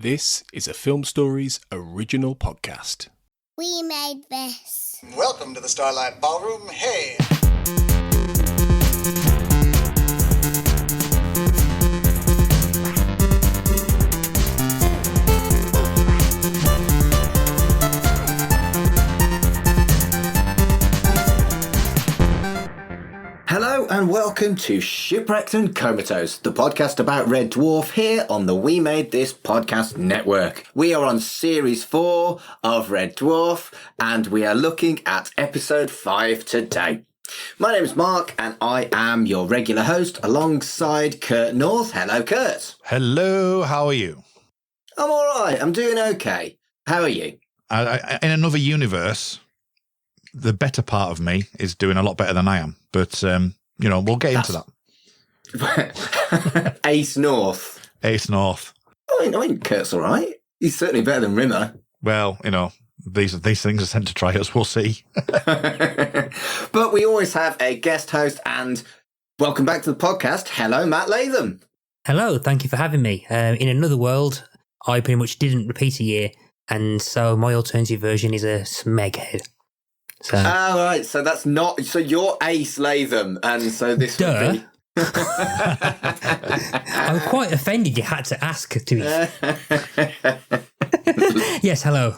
This is a Film Stories original podcast. We made this. Welcome to the Starlight Ballroom. Hey! Hello and welcome to Shipwrecked and Comatose, the podcast about Red Dwarf here on the We Made This podcast network. We are on series 4 of Red Dwarf and we are looking at episode 5 today. My name is Mark and I am your regular host alongside Kurt North. Hello, Kurt. Hello, how are you? I'm all right. I'm doing okay. How are you? In another universe, the better part of me is doing a lot better than I am. But, we'll get into that. Ace North. Ace North. I mean, Kurt's all right. He's certainly better than Rimmer. Well, these things are sent to try us. We'll see. But we always have a guest host, and welcome back to the podcast. Hello, Matt Latham. Hello, thank you for having me. In another world, I pretty much didn't repeat a year, and so my alternative version is a smeghead. So. Oh, right. So that's not. So you're Ace Latham, and so this would be. I'm quite offended you had to ask to be. Yes, hello.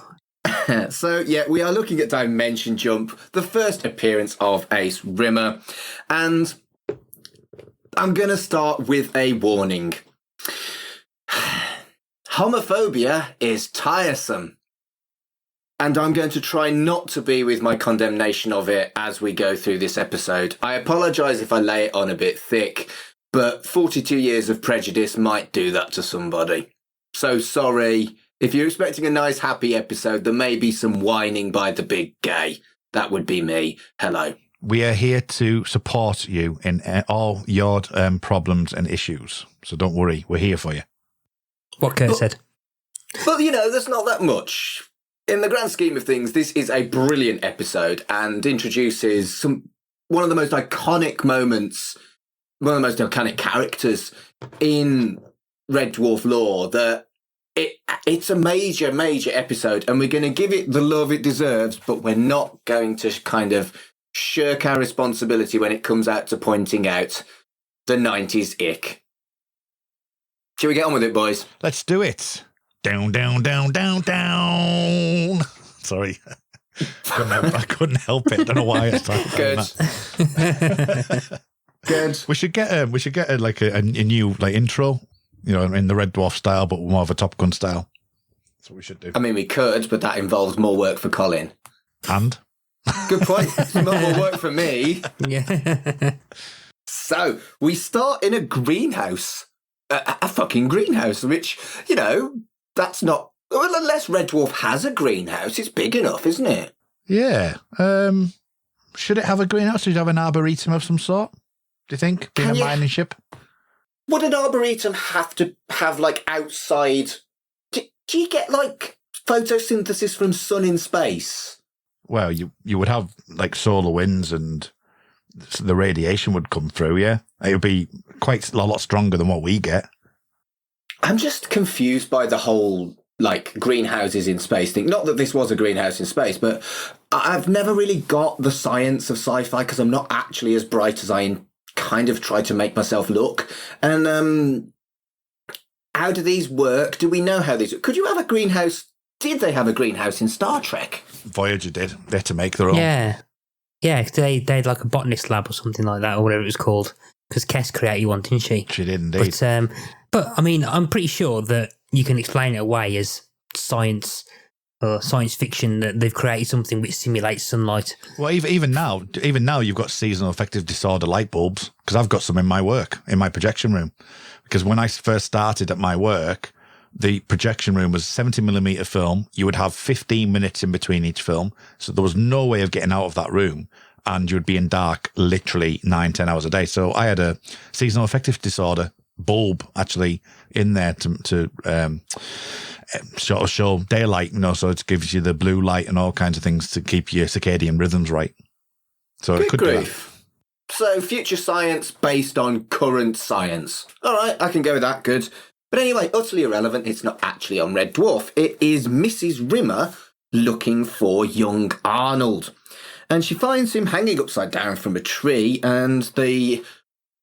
So, yeah, we are looking at Dimension Jump, the first appearance of Ace Rimmer, and I'm going to start with a warning. Homophobia is tiresome. And I'm going to try not to be with my condemnation of it as we go through this episode. I apologise if I lay it on a bit thick, but 42 years of prejudice might do that to somebody. So sorry. If you're expecting a nice, happy episode, there may be some whining by the big gay. That would be me. Hello. We are here to support you in all your problems and issues. So don't worry. We're here for you. What Kurt said. But, there's not that much. In the grand scheme of things, this is a brilliant episode and introduces one of the most iconic moments, one of the most iconic characters in Red Dwarf lore. That it's a major, major episode, and we're going to give it the love it deserves, but we're not going to kind of shirk our responsibility when it comes out to pointing out the 90s ick. Shall we get on with it, boys? Let's do it. Down, down, down, down, down. Sorry. I couldn't help it. I don't know why I started Good. That. Good. We should get a new intro, in the Red Dwarf style, but more of a Top Gun style. That's what we should do. I mean, we could, but that involves more work for Colin. And? Good point. It's not more work for me. Yeah. So, we start in a greenhouse. A fucking greenhouse, which, that's not... Well, unless Red Dwarf has a greenhouse, it's big enough, isn't it? Yeah. Should it have a greenhouse? Should it have an arboretum of some sort? Do you think? Being a mining ship? Would an arboretum have to have, outside... Do you get, photosynthesis from sun in space? Well, you would have, solar winds and the radiation would come through, yeah? It would be quite a lot stronger than what we get. I'm just confused by the whole, greenhouses in space thing. Not that this was a greenhouse in space, but I've never really got the science of sci-fi because I'm not actually as bright as I kind of try to make myself look. And how do these work? Do we know how these... Could you have a greenhouse... Did they have a greenhouse in Star Trek? Voyager did. They had to make their own. Yeah. Yeah, they had a botanist lab or something like that, or whatever it was called. Because Kess created one, didn't she? She did indeed. But I mean, I'm pretty sure that you can explain it away as science or science fiction, that they've created something which simulates sunlight. Well, even now, you've got seasonal affective disorder light bulbs, because I've got some in my work, in my projection room. Because when I first started at my work, the projection room was 70mm film. You would have 15 minutes in between each film. So there was no way of getting out of that room. And you would be in dark literally 9-10 hours a day. So I had a seasonal affective disorder bulb actually in there to sort of show daylight, so it gives you the blue light and all kinds of things to keep your circadian rhythms right. So Good it could grief. So future science based on current science. All right, I can go with that. Good. But anyway, utterly irrelevant. It's not actually on Red Dwarf. It is Mrs. Rimmer looking for young Arnold. And she finds him hanging upside down from a tree, and the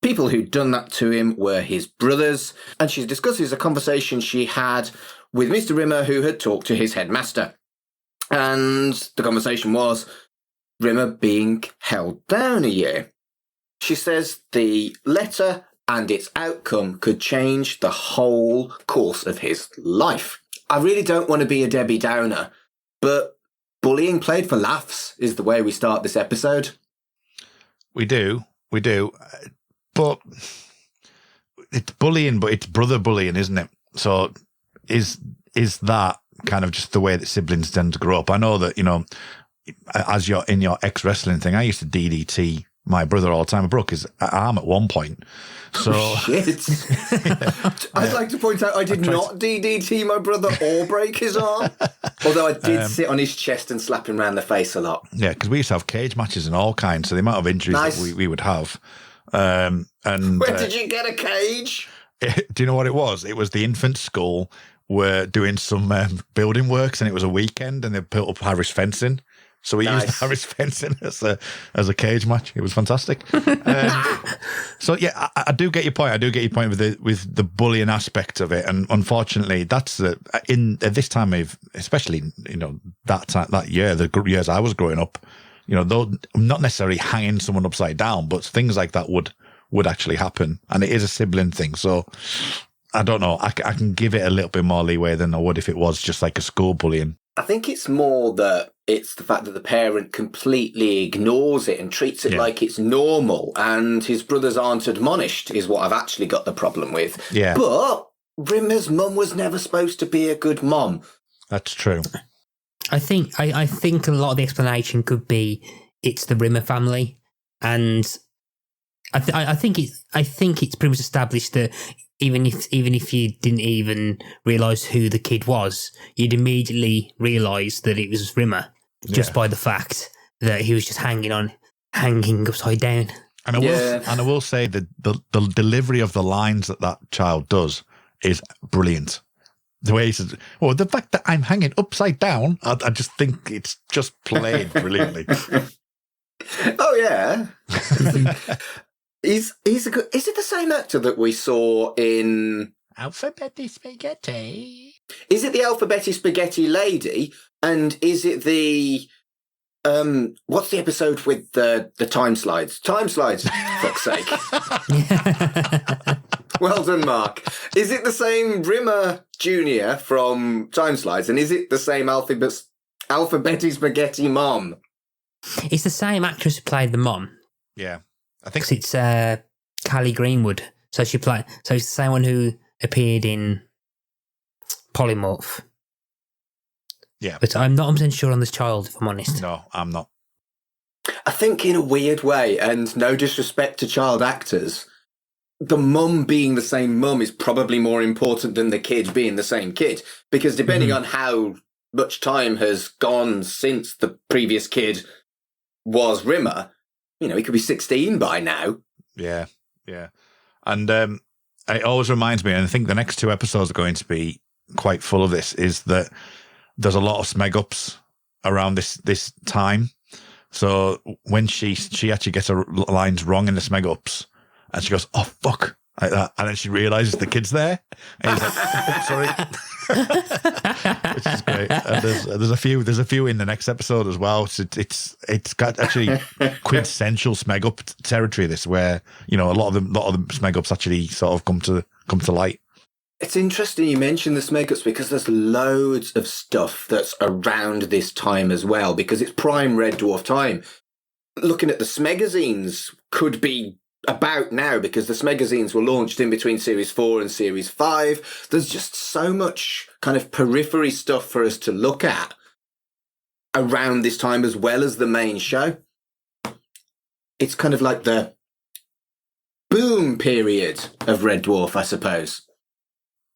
people who'd done that to him were his brothers. And she discusses a conversation she had with Mr. Rimmer, who had talked to his headmaster. And the conversation was Rimmer being held down a year. She says the letter and its outcome could change the whole course of his life. I really don't want to be a Debbie Downer, but bullying played for laughs is the way we start this episode. We do. But it's bullying, but it's brother bullying, isn't it? So is that kind of just the way that siblings tend to grow up? I know that, as you're in your ex-wrestling thing, I used to DDT my brother all the time. I broke his arm at one point. So shit. I'd like to point out I did not DDT my brother or break his arm, although I did sit on his chest and slap him around the face a lot. Yeah, because we used to have cage matches and all kinds, so the amount of injuries that we would have. And where did you get a cage? Do you know what it was? It was the infant school were doing some building works, and it was a weekend, and they built up Harris fencing. So we used Harris fencing as a cage match. It was fantastic. So yeah, I do get your point. I do get your point with the bullying aspect of it, and unfortunately, that's at this time of, especially that year, the years I was growing up, though not necessarily hanging someone upside down, but things like that would actually happen, and it is a sibling thing. So I don't know. I can give it a little bit more leeway than I would if it was just like a school bullying. I think it's more that it's the fact that the parent completely ignores it and treats it like it's normal, and his brothers aren't admonished is what I've actually got the problem with. Yeah. But Rimmer's mum was never supposed to be a good mom. That's true. I think a lot of the explanation could be it's the Rimmer family, and I think it's pretty much established that even if you didn't even realise who the kid was, you'd immediately realise that it was Rimmer just by the fact that he was just hanging upside down. And I will say that the delivery of the lines that child does is brilliant. The way he says, "Well, the fact that I'm hanging upside down," I just think it's just played brilliantly. Oh yeah. He's a good. Is it the same actor that we saw in Alphabetti Spaghetti? Is it the Alphabetti Spaghetti lady? And is it the what's the episode with the time slides? Time slides, fuck's sake. Well done, Mark. Is it the same Rimmer Jr. from Time Slides? And is it the same Alphabetti Spaghetti mom? It's the same actress who played the mom. Yeah. I think it's Callie Greenwood. So it's the same one who appeared in Polymorph. Yeah. But I'm not 100% sure on this child, if I'm honest. No, I'm not. I think in a weird way, and no disrespect to child actors, the mum being the same mum is probably more important than the kid being the same kid. Because depending on how much time has gone since the previous kid was Rimmer, he could be 16 by now. Yeah. And it always reminds me, and I think the next 2 episodes are going to be quite full of this, is that there's a lot of smeg-ups around this time. So when she actually gets her lines wrong in the smeg-ups, and she goes, "Oh, fuck," like that, and then she realises the kid's there, and he's like, "Oh, sorry," which is great. And there's a few in the next episode as well. So it's got actually quintessential smeg-up territory. This where a lot of the smeg-ups actually sort of come to light. It's interesting you mention the smeg-ups because there's loads of stuff that's around this time as well, because it's prime Red Dwarf time. Looking at the smegazines could be about now, because the smegazines were launched in between Series 4 and Series 5. There's just so much kind of periphery stuff for us to look at around this time as well as the main show. It's kind of like the boom period of Red Dwarf, I suppose.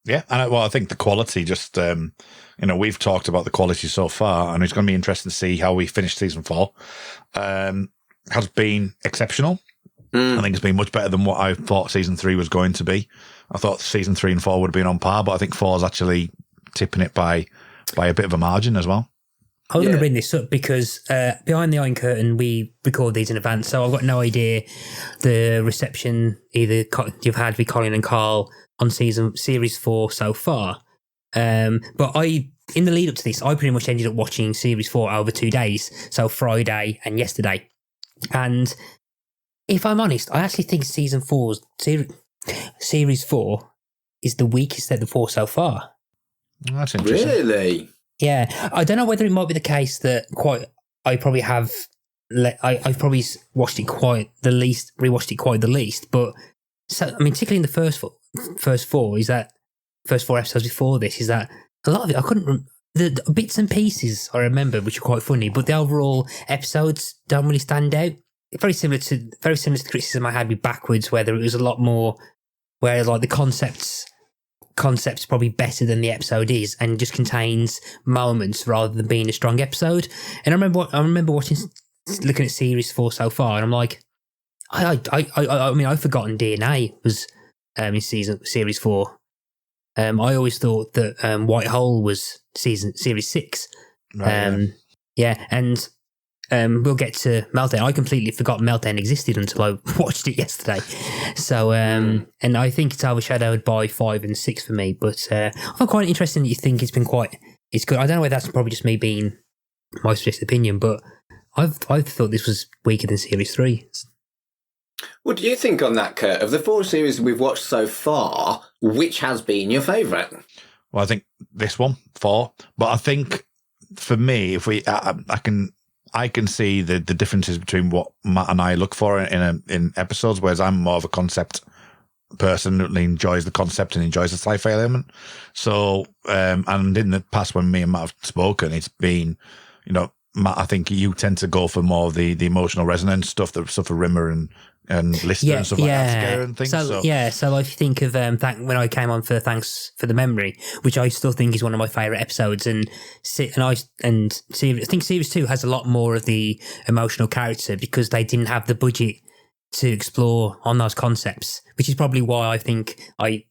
Yeah, and I think the quality just, we've talked about the quality so far, and it's going to be interesting to see how we finish season 4. Has been exceptional. I think it's been much better than what I thought season 3 was going to be. I thought season 3 and 4 would have been on par, but I think 4 is actually tipping it by a bit of a margin as well. I was going to bring this up because behind the Iron Curtain, we record these in advance, so I've got no idea the reception either you've had with Colin and Carl on series 4 so far. But in the lead up to this, I pretty much ended up watching series 4 over 2 days, so Friday and yesterday. And if I'm honest, I actually think series 4 is the weakest of the 4 so far. That's interesting. Really? Yeah, I don't know whether it might be the case that I've probably watched it quite the least, rewatched it quite the least. But so, I mean, particularly in the first 4 is that first 4 episodes before this is that a lot of it I couldn't. The bits and pieces I remember, which are quite funny, but the overall episodes don't really stand out. Very similar to the criticism I had with Backwards, where there was a lot more, where like the concept's probably better than the episode is, and just contains moments rather than being a strong episode. And I remember looking at series 4 so far, and I'm like, I mean, I've forgotten DNA was in series 4. I always thought that White Hole was series 6. Right, yeah, and we'll get to Meltdown. I completely forgot Meltdown existed until I watched it yesterday. So, and I think it's overshadowed by 5 and 6 for me. But I find quite interesting that you think it's good. I don't know whether that's probably just me being my specific opinion, but I've thought this was weaker than series 3. What do you think on that, Kurt? Of the 4 series we've watched so far, which has been your favourite? Well, I think this one, 4. But I think for me, if I can see the differences between what Matt and I look for in episodes, whereas I'm more of a concept person who enjoys the concept and enjoys the sci-fi element. So, and in the past when me and Matt have spoken, it's been, Matt, I think you tend to go for more of the emotional resonance stuff, the stuff for Rimmer and Lister and stuff like that together and things. So if you think of when I came on for Thanks for the Memory, which I still think is one of my favourite episodes, I think series 2 has a lot more of the emotional character because they didn't have the budget to explore on those concepts, which is probably why I think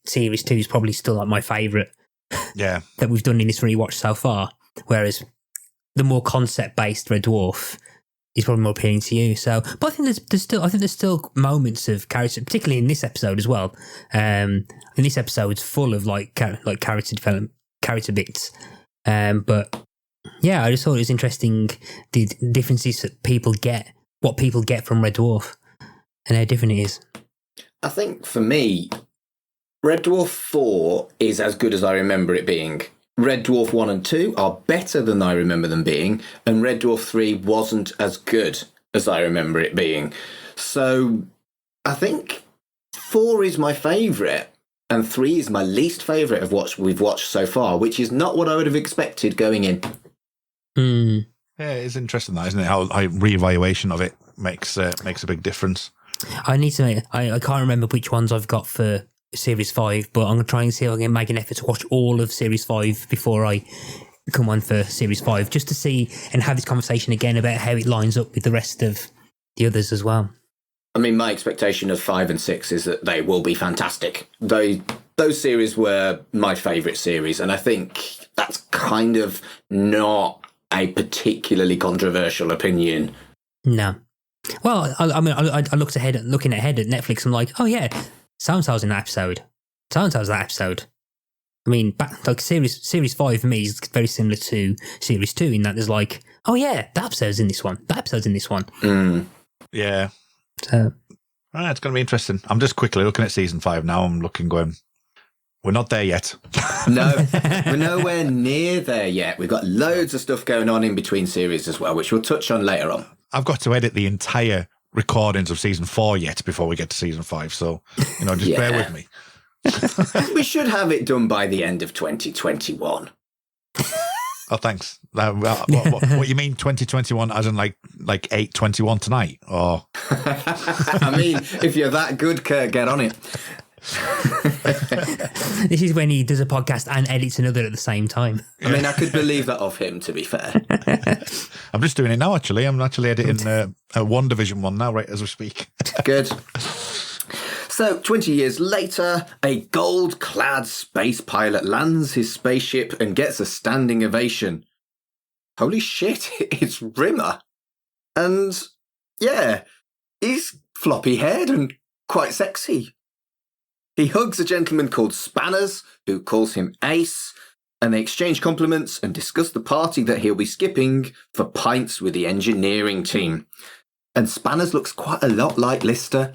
series 2 is probably still like my favourite. Yeah, that we've done in this rewatch so far. Whereas the more concept-based Red Dwarf is probably more appealing to you. So, but I think there's still moments of character, particularly in this episode as well. And this episode's full of like character development, character bits. But yeah, I just thought it was interesting the differences that what people get from Red Dwarf, and how different it is. I think for me, Red Dwarf 4 is as good as I remember it being. Red Dwarf 1 and 2 are better than I remember them being, and Red Dwarf 3 wasn't as good as I remember it being. So I think 4 is my favourite, and 3 is my least favourite of what we've watched so far, which is not what I would have expected going in. Yeah, it's interesting that, isn't it? How re-evaluation of it makes a big difference. I can't remember which ones I've got for Series 5, but I'm going to try and see if I can make an effort to watch all of Series 5 before I come on for Series 5, just to see and have this conversation again about how it lines up with the rest of the others as well. I mean, my expectation of 5 and 6 is that they will be fantastic. Those series were my favourite series, and I think that's kind of not a particularly controversial opinion. No. Well, I looked looking ahead at Netflix, I'm like, oh yeah, so-and-so's in that episode. So-and-so's that episode. I mean, Series 5 for me is very similar to Series 2 in that there's like, oh yeah, that episode's in this one. That episode's in this one. Yeah. So, right, it's going to be interesting. I'm just quickly looking at Season 5 now. I'm going, we're not there yet. No, we're nowhere near there yet. We've got loads of stuff going on in between series as well, which we'll touch on later on. I've got to edit the entire recordings of Season 4 yet before we get to Season 5. So, just bear with me. We should have it done by the end of 2021. Oh, thanks. What you mean 2021 as in like 8:21 tonight? Or I mean, if you're that good, Kurt, get on it. This is when he does a podcast and edits another at the same time. I mean, I could believe that of him, to be fair. I'm just doing it now, actually. I'm actually editing a One Division one now, right as we speak. Good. So, 20 years later, a gold-clad space pilot lands his spaceship and gets a standing ovation. Holy shit, it's Rimmer. And, yeah, he's floppy-haired and quite sexy. He hugs a gentleman called Spanners, who calls him Ace, and they exchange compliments and discuss the party that he'll be skipping for pints with the engineering team. And Spanners looks quite a lot like Lister.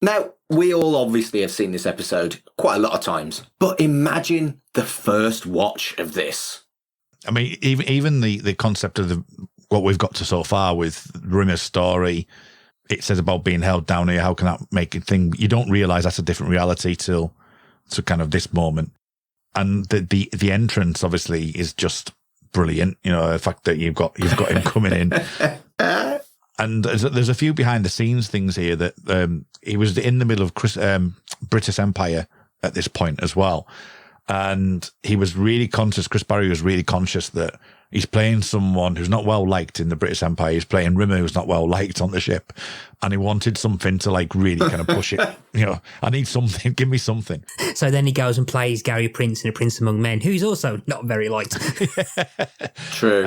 Now, we all obviously have seen this episode quite a lot of times, but imagine the first watch of this. I mean, even the concept of what we've got to so far with Rimmer's story, it says about being held down here. How can that make a thing? You don't realise that's a different reality till to kind of this moment. And the entrance obviously is just brilliant. You know, the fact that you've got him coming in. And there's a few behind the scenes things here that he was in the middle of British Empire at this point as well. And he was really conscious, Chris Barry was really conscious that he's playing someone who's not well liked in the British Empire. He's playing Rimmer, who's not well liked on the ship. And he wanted something to like really kind of push it. You know, I need something, give me something. So then he goes and plays Gary Prince in A Prince Among Men, who's also not very liked. True.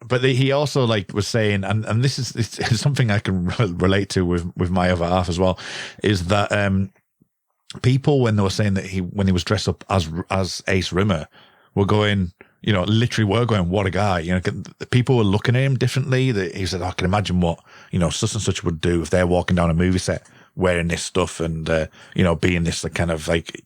But he also like was saying, and this is something I can relate to with my other half as well, is that people, when they were saying that when he was dressed up as Ace Rimmer, were going, you know, literally were going, what a guy. You know, people were looking at him differently. He said, I can imagine what, you know, such and such would do if they're walking down a movie set wearing this stuff and, you know, being this kind of like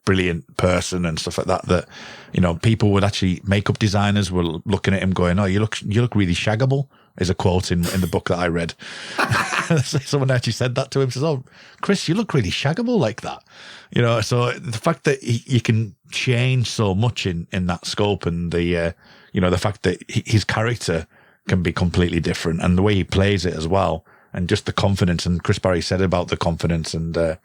brilliant person and stuff like that, that, you know, people would actually, makeup designers were looking at him going, oh, you look really shaggable, is a quote in the book that I read. Someone actually said that to him, says, oh, Chris, you look really shaggable like that. You know, so the fact that you can change so much in that scope, and the, you know, the fact that his character can be completely different, and the way he plays it as well, and just the confidence, and Chris Barry said about the confidence and the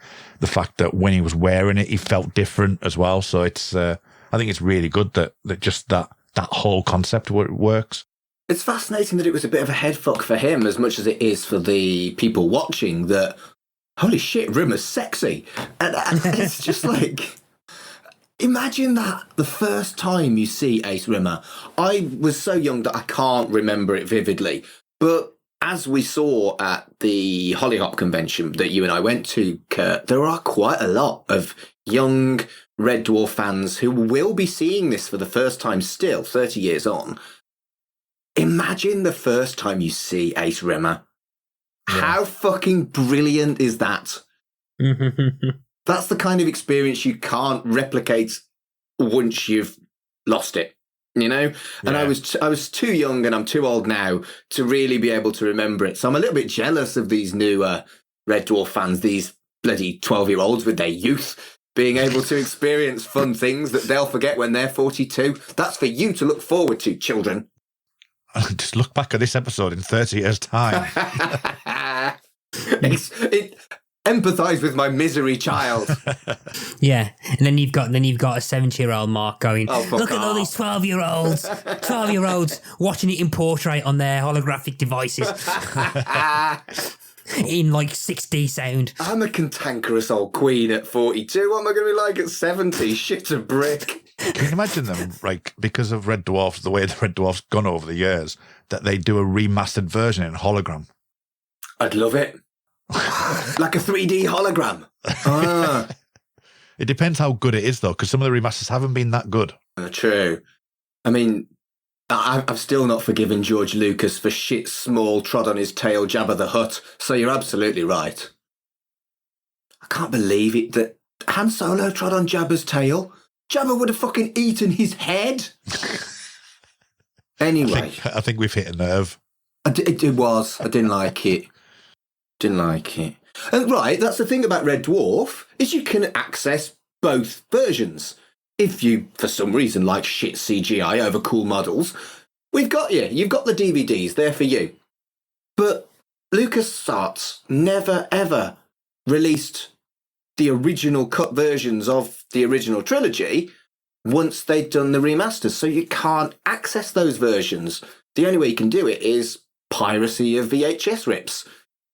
fact that when he was wearing it, he felt different as well. So it's, I think it's really good that just that whole concept works. It's fascinating that it was a bit of a headfuck for him as much as it is for the people watching that, holy shit, Rimmer's sexy. And it's just like, imagine that the first time you see Ace Rimmer. I was so young that I can't remember it vividly, but as we saw at the Hollyhock convention that you and I went to, Kurt, there are quite a lot of young Red Dwarf fans who will be seeing this for the first time still, 30 years on. Imagine the first time you see Ace Rimmer. Yeah. How fucking brilliant is that? That's the kind of experience you can't replicate once you've lost it. You know, and yeah. I was too young, and I'm too old now to really be able to remember it. So I'm a little bit jealous of these new Red Dwarf fans, these bloody 12-year-olds with their youth being able to experience fun things that they'll forget when they're 42. That's for you to look forward to, children. Just look back at this episode in 30 years' time. Empathise with my misery, child. Yeah, and then you've got a 70-year-old Mark going, oh, look at all these 12-year-olds watching it in portrait on their holographic devices in like 6D sound. I'm a cantankerous old queen at 42. What am I going to be like at 70? Shit a brick. Can you imagine them, like, because of Red Dwarfs, the way the Red Dwarf's gone over the years, that they do a remastered version in hologram? I'd love it. Like a 3D hologram. It depends how good it is, though, because some of the remasters haven't been that good. True. I mean, I've still not forgiven George Lucas for shit small trod on his tail Jabba the Hutt, so you're absolutely right. I can't believe it that Han Solo trod on Jabba's tail. Jabba would have fucking eaten his head. Anyway. I think we've hit a nerve. It was. I didn't like it. Didn't like it. And right, that's the thing about Red Dwarf, is you can access both versions. If you, for some reason, like shit CGI over cool models, we've got you. You've got the DVDs there for you. But LucasArts never, ever released the original cut versions of the original trilogy once they'd done the remasters, so you can't access those versions. The only way you can do it is piracy of VHS rips.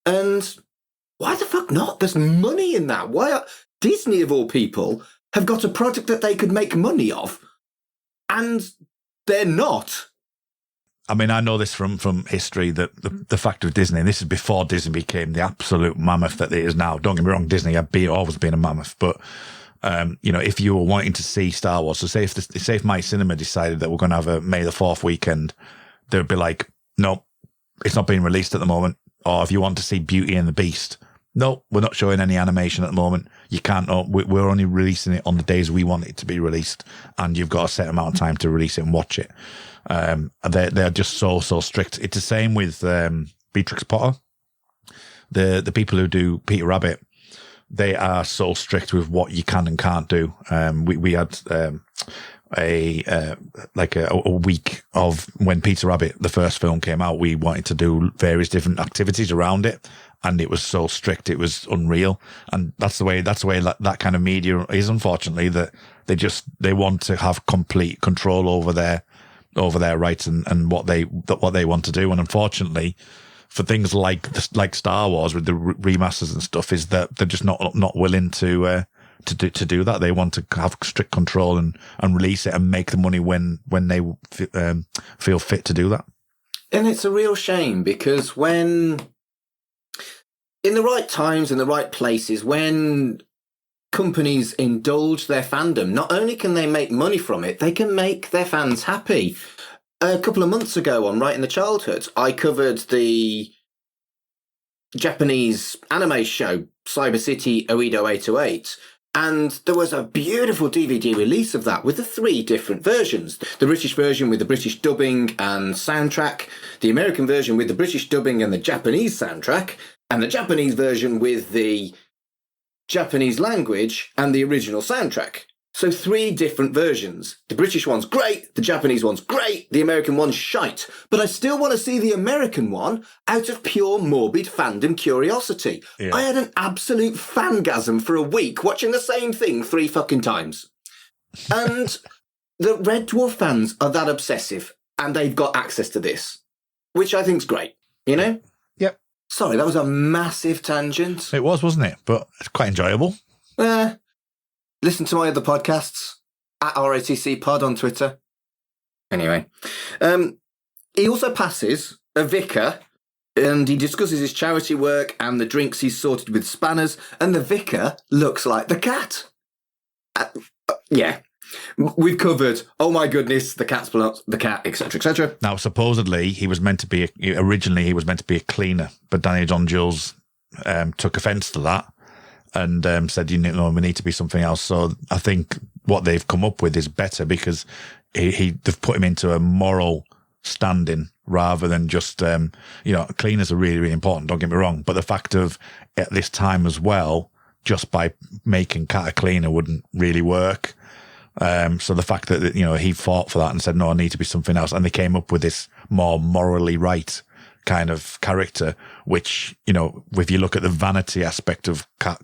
And why the fuck not? There's money in that. Disney, of all people, have got a product that they could make money of, and they're not. I mean, I know this from history that the fact of Disney, and this is before Disney became the absolute mammoth that it is now. Don't get me wrong, Disney had always been a mammoth, but if you were wanting to see Star Wars, so say if my cinema decided that we're going to have a May the 4th weekend, they'd be like, no, it's not being released at the moment. Or if you want to see Beauty and the Beast, no, we're not showing any animation at the moment. You can't. We're only releasing it on the days we want it to be released, and you've got a set amount of time to release it and watch it. They're just so strict. It's the same with Beatrix Potter. The people who do Peter Rabbit, they are so strict with what you can and can't do. We had a week of when Peter Rabbit, the first film, came out. We wanted to do various different activities around it, and it was so strict, it was unreal. And that's the way that kind of media is, unfortunately, that they want to have complete control over their rights and what they want to do. And unfortunately, for things like Star Wars with the remasters and stuff, is that they're just not willing to do that. They want to have strict control and release it and make the money when they feel fit to do that. And it's a real shame, because when in the right times, in the right places, when companies indulge their fandom, not only can they make money from it, they can make their fans happy. A couple of months ago on Right in the Childhood, I covered the Japanese anime show Cyber City Oedo 808, and there was a beautiful DVD release of that with the 3 different versions. The British version with the British dubbing and soundtrack, the American version with the British dubbing and the Japanese soundtrack, and the Japanese version with the Japanese language and the original soundtrack. So 3 different versions. The British one's great, the Japanese one's great, the American one's shite. But I still want to see the American one out of pure morbid fandom curiosity. Yeah. I had an absolute fangasm for a week watching the same thing 3 fucking times. And the Red Dwarf fans are that obsessive, and they've got access to this, which I think's great, you know? Yep. Sorry, that was a massive tangent. It was, wasn't it? But it's quite enjoyable. Listen to my other podcasts, at RATC Pod on Twitter. Anyway, he also passes a vicar, and he discusses his charity work and the drinks he's sorted with spanners, and the vicar looks like the cat. Yeah. We've covered, oh my goodness, the cat's the cat, etc., etc. Now, supposedly, he was meant to be a cleaner, but Danny John Jules took offence to that and said, we need to be something else. So I think what they've come up with is better, because they've put him into a moral standing rather than just, cleaners are really, really important, don't get me wrong. But the fact of, at this time as well, just by making Cat a cleaner wouldn't really work. So the fact that, he fought for that and said, no, I need to be something else. And they came up with this more morally right kind of character, which, if you look at the vanity aspect of Cat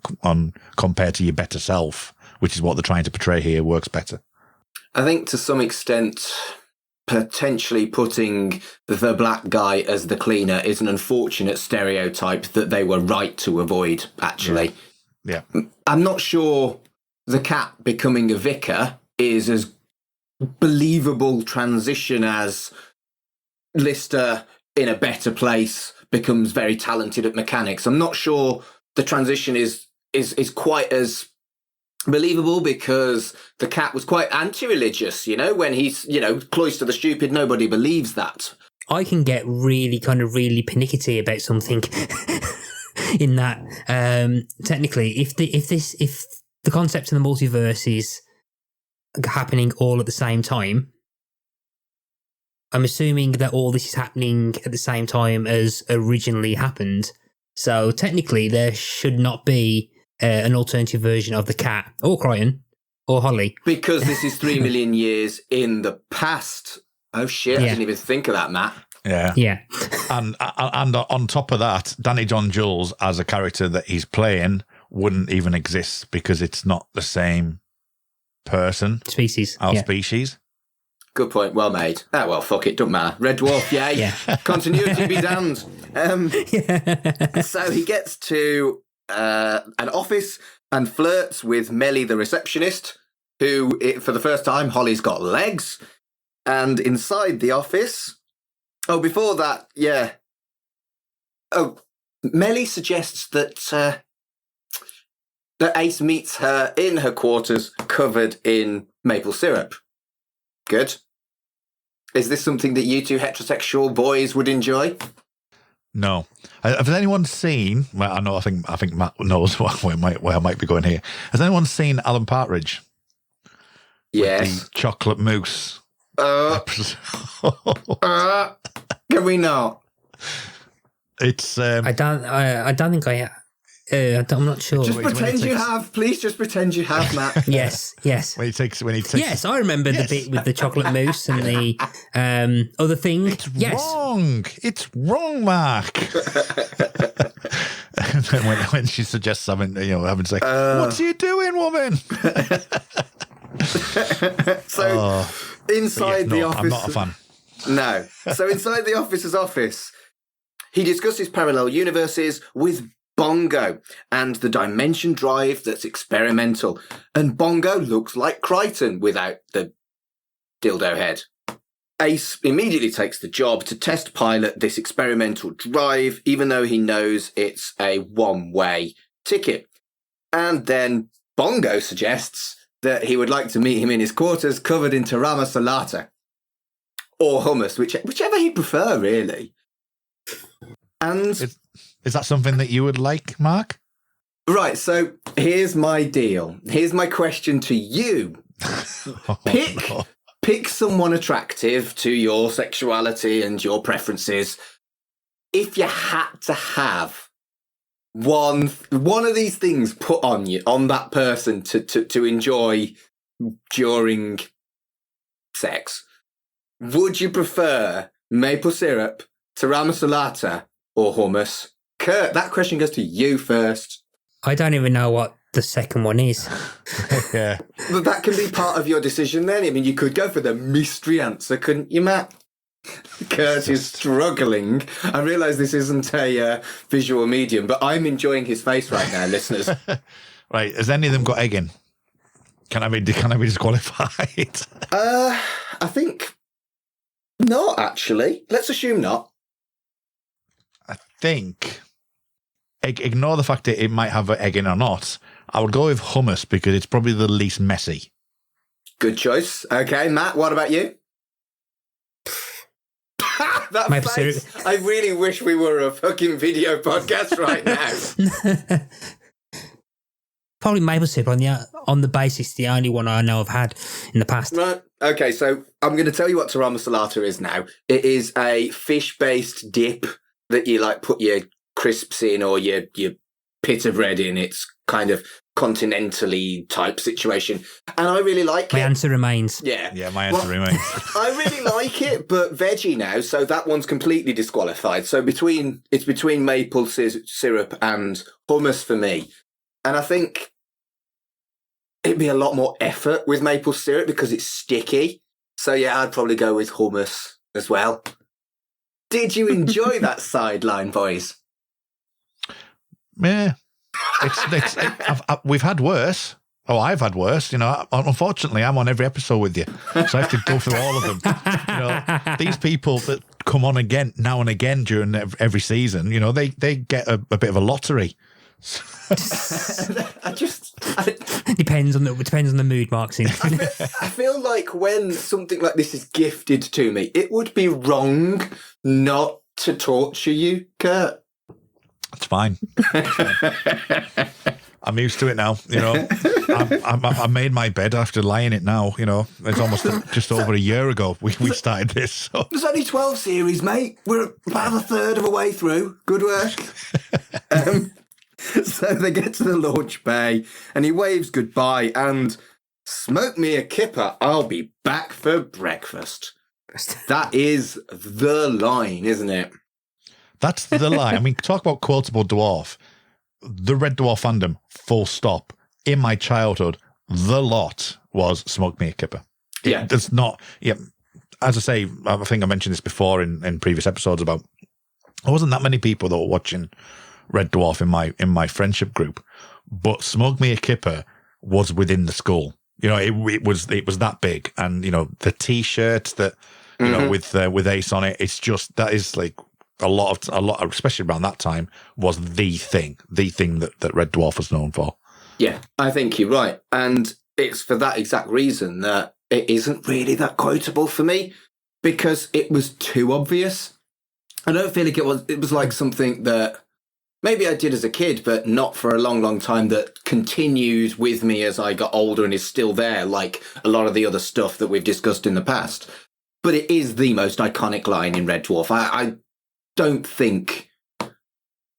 compared to your better self, which is what they're trying to portray here, works better. I think to some extent, potentially putting the black guy as the cleaner is an unfortunate stereotype that they were right to avoid, actually. Yeah. I'm not sure the cat becoming a vicar is as believable transition as Lister in a better place becomes very talented at mechanics. I'm not sure the transition is quite as believable, because the cat was quite anti-religious, when he's, cloister the stupid, nobody believes that. I can get really pernickety about something in that. Technically, if the concept of the multiverse is happening all at the same time, I'm assuming that all this is happening at the same time as originally happened. So technically, there should not be an alternative version of the cat, or Crichton, or Holly. Because this is 3 million years in the past. Oh shit, I didn't even think of that, Matt. Yeah. And on top of that, Danny John Jules as a character that he's playing wouldn't even exist, because it's not the same person. Species. Species. Good point. Well made. Well, fuck it. Don't matter. Red Dwarf, yay. Continuity be damned. So he gets to an office and flirts with Melly the receptionist, who, for the first time, Holly's got legs. And inside the office... Oh, before that, yeah. Oh, Melly suggests that Ace meets her in her quarters covered in maple syrup. Good. Is this something that you two heterosexual boys would enjoy? No. Has anyone seen? Well, I know. I think Matt knows where I might be going here. Has anyone seen Alan Partridge? Yes. The chocolate mousse. Can we not? It's. I don't think I. I'm not sure. Just pretend you have. Please, just pretend you have, Matt. Yes. When he takes. Yes, I remember the bit with the chocolate mousse and the other thing. It's wrong. It's wrong, Mark. And then when she suggests having sex, what's you doing, woman? So inside the office, I'm not a fan. No. So inside the officer's office, he discusses parallel universes with Bongo and the dimension drive that's experimental. And Bongo looks like Crichton without the dildo head. Ace immediately takes the job to test pilot this experimental drive, even though he knows it's a one-way ticket. And then Bongo suggests that he would like to meet him in his quarters covered in tarama salata. Or hummus, whichever he'd prefer, really. And is that something that you would like, Mark? Right, so here's my deal. Here's my question to you. Pick someone attractive to your sexuality and your preferences. If you had to have one of these things put on you, on that person to enjoy during sex, would you prefer maple syrup, tarama salata, or hummus? Kurt, that question goes to you first. I don't even know what the second one is. Yeah. But that can be part of your decision then. I mean, you could go for the mystery answer, couldn't you, Matt? Kurt is struggling. I realise this isn't a visual medium, but I'm enjoying his face right now, listeners. Right. Has any of them got egg in? Can I be disqualified? I think not, actually. Let's assume not. I think, ignore the fact that it might have an egg in or not. I would go with hummus because it's probably the least messy. Good choice. Okay, Matt, what about you? That Maple face. syrup. I really wish we were a fucking video podcast right now. Probably maple syrup on the basis the only one I know I've had in the past. Right. Okay, so I'm going to tell you what tarama salata is now. It is a fish-based dip that you put your crisps in or your pita bread in. It's kind of continentally type situation. And I really like it. My answer remains. Yeah, my answer remains. I really like it, but veggie now, so that one's completely disqualified. So it's between maple syrup and hummus for me. And I think it'd be a lot more effort with maple syrup because it's sticky. So yeah, I'd probably go with hummus as well. Did you enjoy that sideline, boys? Yeah. We've had worse. Oh, I've had worse. Unfortunately, I'm on every episode with you, so I have to go through all of them. These people that come on again now and again during every season, they get a bit of a lottery. Depends on the mood, Mark. I feel like when something like this is gifted to me, it would be wrong not to torture you, Kurt. It's fine. I'm used to it now. I made my bed after lying it now. It's almost just over a year ago we started this. So. There's only 12 series, mate. We're about a third of a way through. Good work. So they get to the launch bay and he waves goodbye and smoke me a kipper. I'll be back for breakfast. That is the line, isn't it? That's the line. I mean, talk about quotable dwarf. The Red Dwarf fandom, full stop. In my childhood, the lot was smoke me a kipper. Yeah. It's not, as I say, I think I mentioned this before in previous episodes about there wasn't that many people that were watching Red Dwarf in my friendship group, but Smug Me a Kipper was within the school. You know, it was that big, and you know the T-shirts that you know with Ace on it. It's just that is like a lot, especially around that time, was the thing that Red Dwarf was known for. Yeah, I think you're right, and it's for that exact reason that it isn't really that quotable for me, because it was too obvious. I don't feel like it was like something that maybe I did as a kid, but not for a long, long time, that continued with me as I got older and is still there, like a lot of the other stuff that we've discussed in the past. But it is the most iconic line in Red Dwarf. I don't think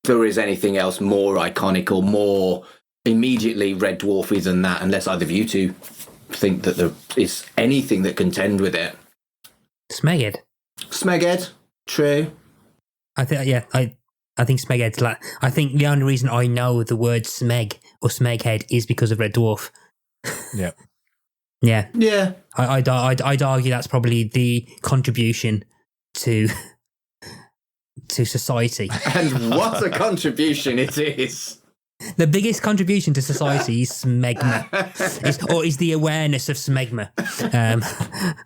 there is anything else more iconic or more immediately Red Dwarfy than that, unless either of you two think that there is anything that contend with it. Smeghead, true. I think Smeghead's like. I think the only reason I know the word Smeg or Smeghead is because of Red Dwarf. Yeah. Yeah. I'd argue that's probably the contribution to society. And what a contribution it is. The biggest contribution to society is smegma, is the awareness of smegma,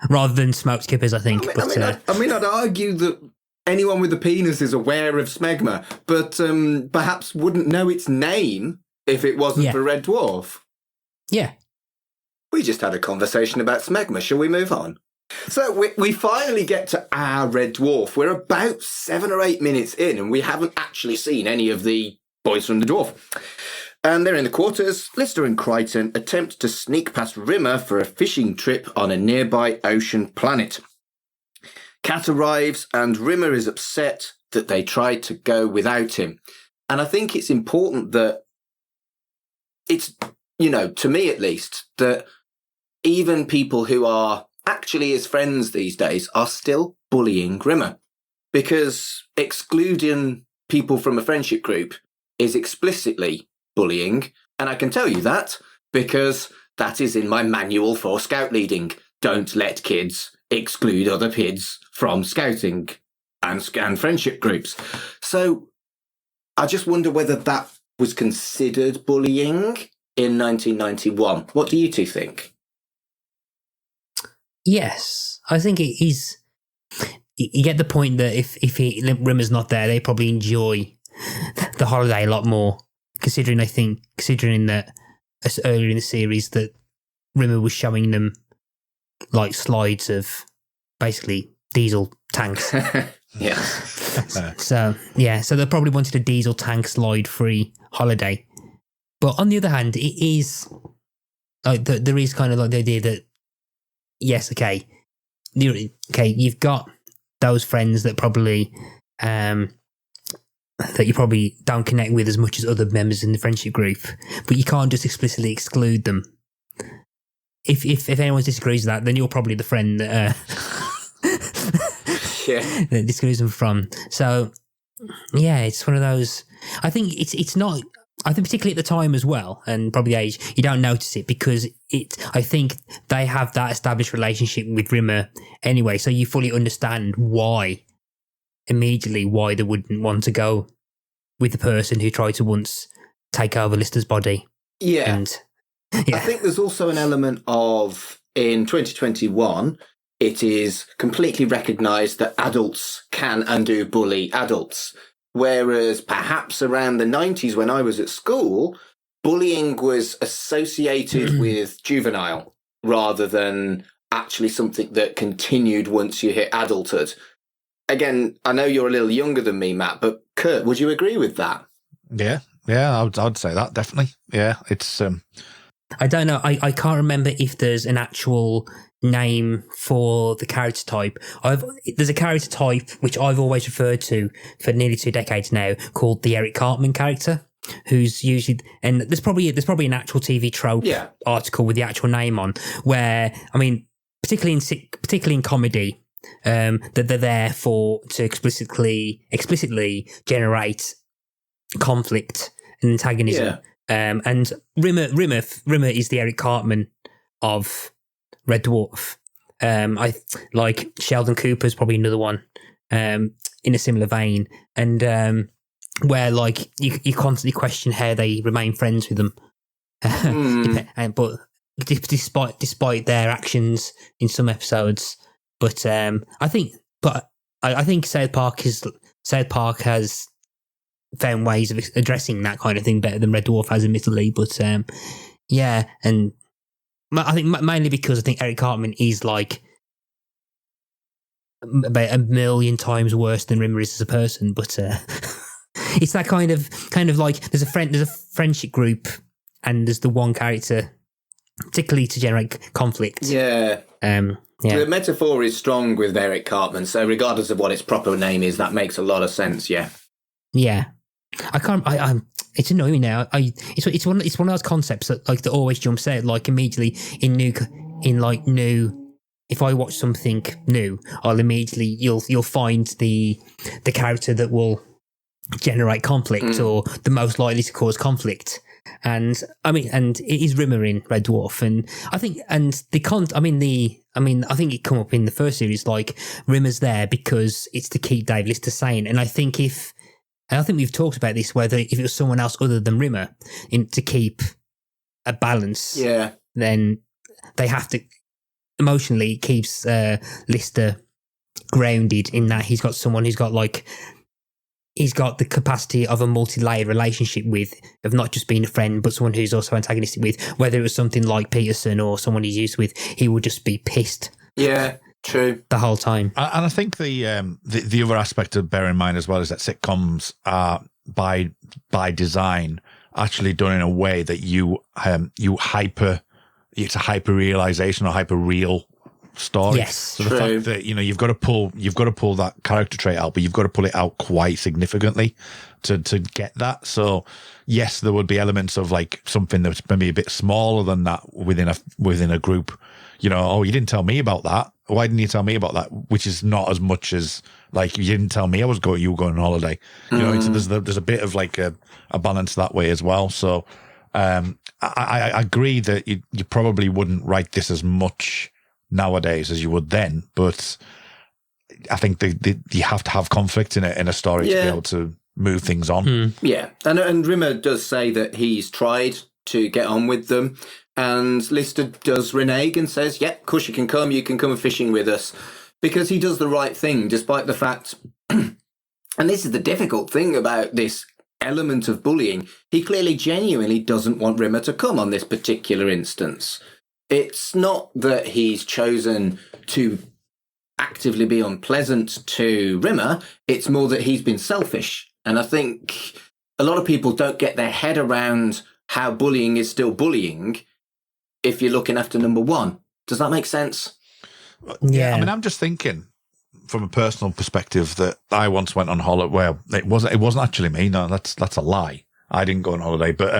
rather than smoked kippers, I think. I'd argue that anyone with a penis is aware of smegma, but perhaps wouldn't know its name if it wasn't for Red Dwarf. Yeah. We just had a conversation about smegma. Shall we move on? So we finally get to our Red Dwarf. We're about 7 or 8 minutes in, and we haven't actually seen any of the boys from the dwarf. And they're in the quarters. Lister and Crichton attempt to sneak past Rimmer for a fishing trip on a nearby ocean planet. Cat arrives, and Rimmer is upset that they tried to go without him. And I think it's important that it's, to me at least, that even people who are actually his friends these days are still bullying Rimmer, because excluding people from a friendship group is explicitly bullying. And I can tell you that because that is in my manual for scout leading. Don't let kids exclude other kids from scouting and friendship groups. So I just wonder whether that was considered bullying in 1991. What do you two think? Yes, I think it is. You get the point that if Rimmer's not there, they probably enjoy the holiday a lot more, considering that as earlier in the series that Rimmer was showing them like slides of basically diesel tanks. Yeah. So they probably wanted a diesel tank slide free holiday. But on the other hand, it is like there is kind of like the idea that yes, okay, you've got those friends that probably that you probably don't connect with as much as other members in the friendship group, but you can't just explicitly exclude them. If anyone disagrees with that, then you're probably the friend that that disagrees them from. So yeah, it's one of those. I think it's not. I think particularly at the time as well, and probably age, you don't notice it because I think they have that established relationship with Rimmer anyway, so you fully understand immediately why they wouldn't want to go with the person who tried to once take over Lister's body. Yeah. And, yeah. I think there's also an element of, in 2021, it is completely recognised that adults can and do bully adults. Whereas perhaps around the 90s when I was at school, bullying was associated with juvenile rather than actually something that continued once you hit adulthood. Again, I know you're a little younger than me, Matt, but Kurt, would you agree with that? Yeah, I'd say that, definitely. Yeah, it's... I don't know. I can't remember if there's an actual name for the character type. There's a character type which I've always referred to for nearly 2 decades now called the Eric Cartman character, who's usually, and there's probably an actual TV trope article with the actual name on, where, I mean, particularly in comedy, that they're there to explicitly generate conflict and antagonism. Yeah. And Rimmer is the Eric Cartman of Red Dwarf. I like Sheldon Cooper's probably another one in a similar vein. And where like you constantly question how they remain friends with them. But despite their actions in some episodes, but I think South Park has found ways of addressing that kind of thing better than Red Dwarf has, admittedly. But yeah, and I think mainly because I think Eric Cartman is like about 1,000,000 times worse than Rimmer is as a person. But it's that kind of like there's a friendship group, and there's the one character, particularly to generate conflict. Yeah. The metaphor is strong with Eric Cartman, so regardless of what its proper name is, that makes a lot of sense. Yeah. Yeah. I can't. It's annoying me now. It's one of those concepts that always jumps out like immediately in new. If I watch something new, I'll immediately you'll find the character that will generate conflict or the most likely to cause conflict. And it is Rimmer in Red Dwarf, and I think I think it come up in the first series. Like Rimmer's there because it's to keep Dave Lister sane, and I think we've talked about this, whether if it was someone else other than Rimmer to keep a balance, then they have to emotionally it keeps Lister grounded in that he's got someone who's got he's got the capacity of a multi-layered relationship with, of not just being a friend, but someone who's also antagonistic with. Whether it was something like Peterson or someone he's used with, he would just be pissed. Yeah, true. The whole time. And I think the other aspect to bear in mind as well is that sitcoms are by design actually done in a way that it's a hyper realization or hyper real story. Yes, so the fact that you've got to pull that character trait out, but you've got to pull it out quite significantly to get that. So yes, there would be elements of like something that's maybe a bit smaller than that within a group. Oh, you didn't tell me about that. Why didn't you tell me about that? Which is not as much as like you didn't tell me you were going on holiday. There's a bit of like a balance that way as well. So I agree that you probably wouldn't write this as much nowadays as you would then, but I think you have to have conflict in a story to be able to move things on. Yeah, and Rimmer does say that he's tried to get on with them, and Lister does renege and says, "Yep, of course you can come fishing with us," because he does the right thing, despite the fact. And this is the difficult thing about this element of bullying. He clearly, genuinely doesn't want Rimmer to come on this particular instance. It's not that he's chosen to actively be unpleasant to Rimmer. It's more that he's been selfish. And I think a lot of people don't get their head around how bullying is still bullying if you're looking after number one. Does that make sense? Yeah. I mean, I'm just thinking from a personal perspective that I once went on holiday. Well, it wasn't actually me. No, that's a lie. I didn't go on holiday, but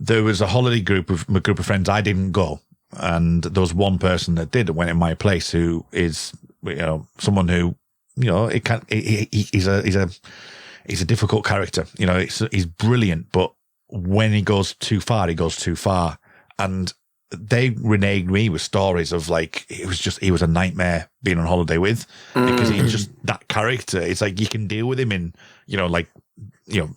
there was a holiday group of friends. I didn't go, and there was one person that did went in my place, who is someone who he's a difficult character. He's brilliant, but when he goes too far, he goes too far. And they reneged me with stories of like he was a nightmare being on holiday with, because he's just that character. It's like you can deal with him in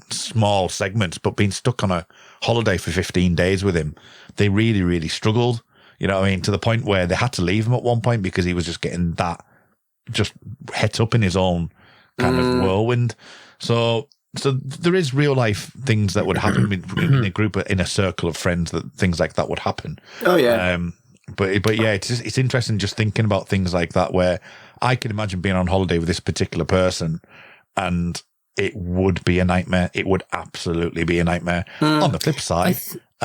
small segments, but being stuck on a holiday for 15 days with him, they really, really struggled. To the point where they had to leave him at one point because he was just getting that just het up in his own kind of whirlwind. So there is real life things that would happen in a group, in a circle of friends, that things like that would happen. Oh yeah. But yeah, it's interesting just thinking about things like that, where I can imagine being on holiday with this particular person, and it would be a nightmare. It would absolutely be a nightmare. On the flip side,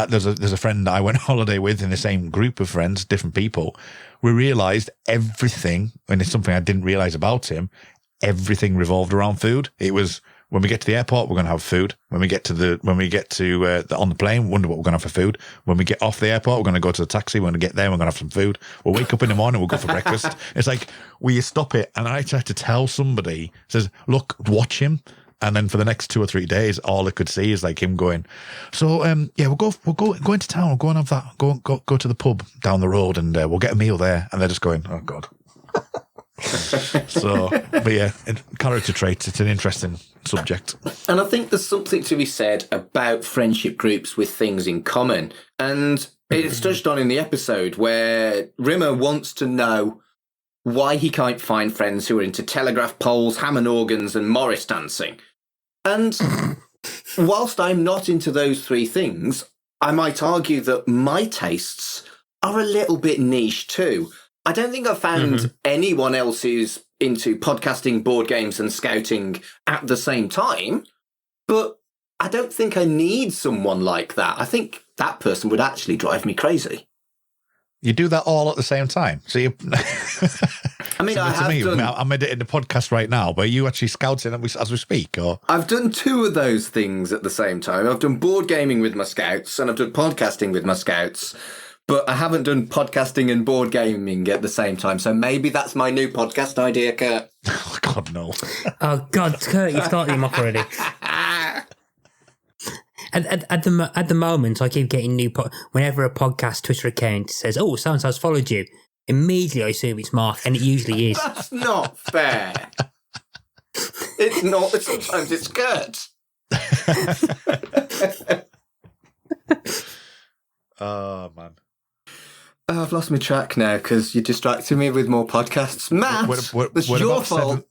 there's a friend that I went on holiday with in the same group of friends, different people. We realised everything, and it's something I didn't realise about him, everything revolved around food. It was, when we get to the airport, we're going to have food. When we get to on the plane, we wonder what we're going to have for food. When we get off the airport, we're going to go to the taxi. When we get there, we're going to have some food. We'll wake up in the morning, we'll go for breakfast. It's like, will you stop it? And I tried to tell somebody, says, look, watch him. And then for the next 2 or 3 days, all I could see is like him going, so we'll go into town. We'll go and have that. Go to the pub down the road, and we'll get a meal there. And they're just going, oh God. So, but yeah, character traits, it's an interesting subject. And I think there's something to be said about friendship groups with things in common. And it's touched on in the episode where Rimmer wants to know why he can't find friends who are into telegraph poles, Hammond organs, and Morris dancing. And whilst I'm not into those three things, I might argue that my tastes are a little bit niche too. I don't think I've found anyone else who's into podcasting, board games, and scouting at the same time, but I don't think I need someone like that. I think that person would actually drive me crazy. You do that all at the same time. So you... I mean, I have done... I'm editing the podcast right now, but are you actually scouting as we speak? Or I've done two of those things at the same time. I've done board gaming with my scouts, and I've done podcasting with my scouts, but I haven't done podcasting and board gaming at the same time. So maybe that's my new podcast idea, Kurt. oh God, no! Oh God, Kurt, you started him off already. At the moment, I keep getting whenever a podcast Twitter account says, "Oh, so and so's followed you," immediately I assume it's Mark, and it usually is. That's not fair. It's not. Sometimes it's Kurt. Oh man. Oh, I've lost my track now because you distracted me with more podcasts. Matt, it's your fault.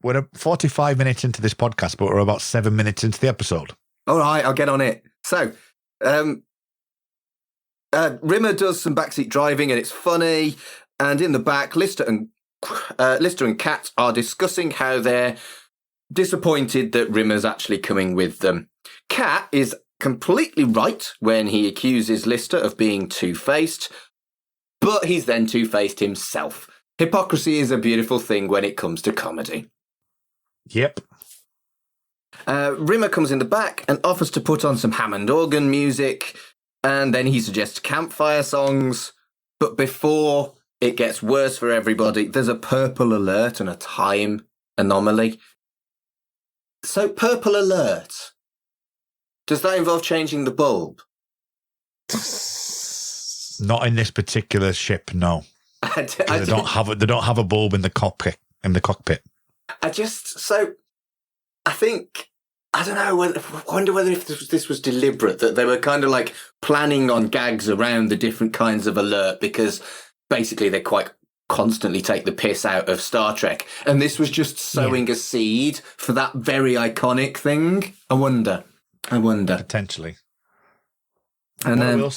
We're 45 minutes into this podcast, but we're about 7 minutes into the episode. All right, I'll get on it. So, Rimmer does some backseat driving, and it's funny. And in the back, Lister and Kat are discussing how they're disappointed that Rimmer's actually coming with them. Kat is completely right when he accuses Lister of being two-faced, but he's then two-faced himself. Hypocrisy is a beautiful thing when it comes to comedy. Yep. Rimmer comes in the back and offers to put on some Hammond organ music, and then he suggests campfire songs. But before it gets worse for everybody, there's a purple alert and a time anomaly. So, purple alert. Does that involve changing the bulb? Not in this particular ship, no. They don't have a bulb in the cockpit. I don't know. I wonder whether if this was deliberate, that they were kind of like planning on gags around the different kinds of alert, because basically they quite constantly take the piss out of Star Trek, and this was just sowing a seed for that very iconic thing. I wonder. Potentially. And what I will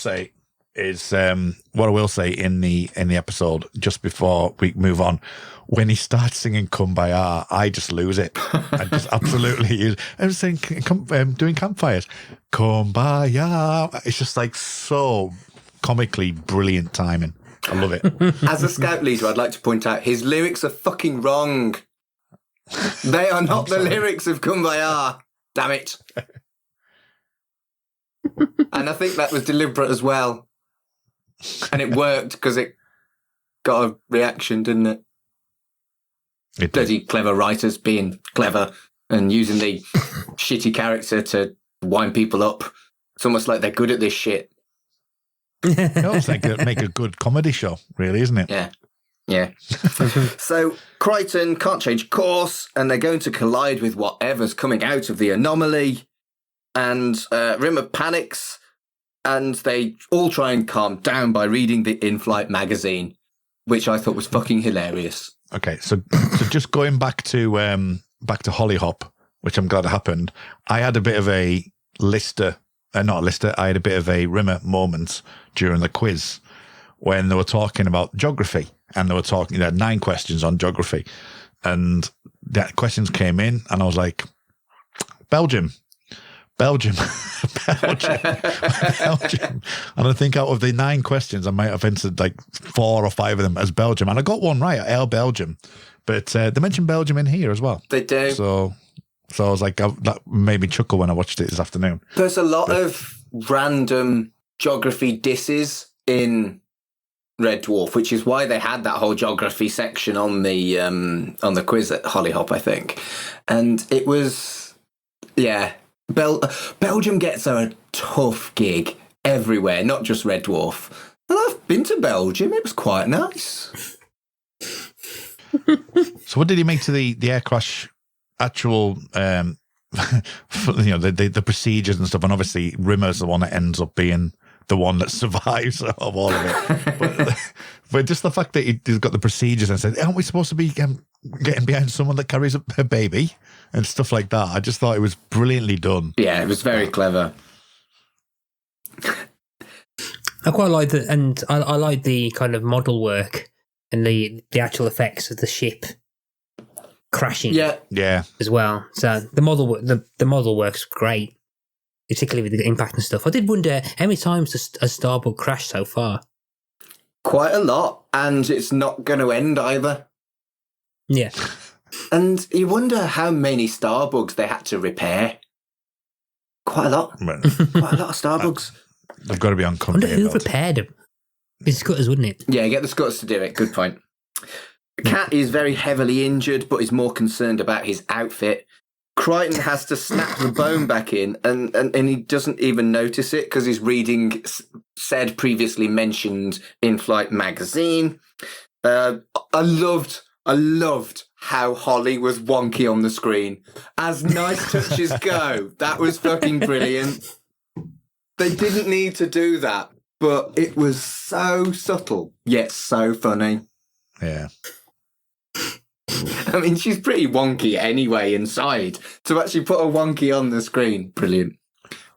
say in the episode, just before we move on, when he starts singing Kumbaya, I just lose it. I just absolutely use. I was saying, doing campfires, Kumbaya. It's just like so comically brilliant timing. I love it. As a scout leader, I'd like to point out his lyrics are fucking wrong. They are not the lyrics of Kumbaya. Damn it. And I think that was deliberate as well. And it worked because it got a reaction, didn't it? Bloody clever writers being clever and using the shitty character to wind people up. It's almost like they're good at this shit. It's like make a good comedy show, really, isn't it? Yeah. So Crichton can't change course, and they're going to collide with whatever's coming out of the anomaly. And Rimmer panics, and they all try and calm down by reading the in-flight magazine, which I thought was fucking hilarious. Okay, so just going back to Hollyhop, which I'm glad happened. I had a bit of a I had a bit of a Rimmer moment during the quiz when they were talking about geography, and they had 9 questions on geography, and the questions came in, and I was like, Belgium. And I think out of the 9 questions, I might have answered like 4 or 5 of them as Belgium. And I got one right, Air Belgium. But they mentioned Belgium in here as well. They do. So I was like, that made me chuckle when I watched it this afternoon. There's a lot of random geography disses in Red Dwarf, which is why they had that whole geography section on the quiz at Hollyhop, I think. And it was, Belgium gets a tough gig everywhere, not just Red Dwarf. And I've been to Belgium. It was quite nice. So what did he make to the air crash actual, the procedures and stuff? And obviously Rimmer's the one that ends up being the one that survives of all of it. But just the fact that he's got the procedures and said, aren't we supposed to be getting behind someone that carries a baby and stuff like that? I just thought it was brilliantly done. Yeah, it was very clever. I quite like that, and I like the kind of model work and the actual effects of the ship crashing. Yeah. As well. So the model works great, particularly with the impact and stuff. I did wonder how many times has Starbug crashed so far. Quite a lot, and it's not going to end either. Yeah. And you wonder how many Starbugs they had to repair. Quite a lot. Quite a lot of Starbugs. They've got to be on I wonder conveyor who belt. repaired them. It's Scutters, wouldn't it? Yeah, get the Scots to do it. Good point. Cat is very heavily injured, but is more concerned about his outfit. Crichton has to snap the bone back in, and he doesn't even notice it because he's reading said previously mentioned in-flight magazine. I loved how Holly was wonky on the screen. As nice touches go, that was fucking brilliant. They didn't need to do that, but it was so subtle, yet so funny. Yeah. I mean, she's pretty wonky anyway inside. To actually put a wonky on the screen, brilliant.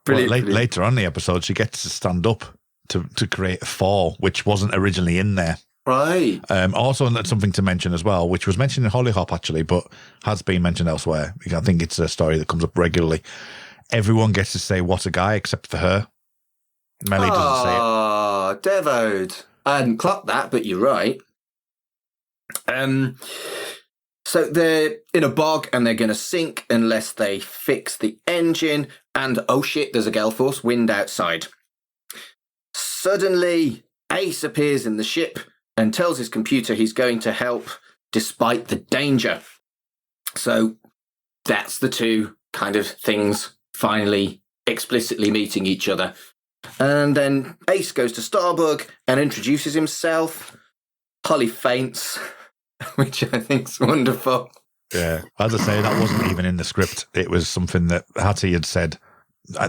Brilliant. Later on in the episode, she gets to stand up to create a fall, which wasn't originally in there. Right. Also, that's something to mention as well, which was mentioned in Hollyhop actually, but has been mentioned elsewhere. I think it's a story that comes up regularly. Everyone gets to say "what a guy" except for her. Melly doesn't say it. Oh, Devode. I hadn't clocked that, but you're right. So they're in a bog and they're going to sink unless they fix the engine. And oh shit, there's a gale force wind outside. Suddenly, Ace appears in the ship and tells his computer he's going to help despite the danger. So that's the two kind of things finally explicitly meeting each other. And then Ace goes to Starbug and introduces himself. Holly faints, which I think's wonderful. Yeah. As I say, that wasn't even in the script. It was something that Hattie had said.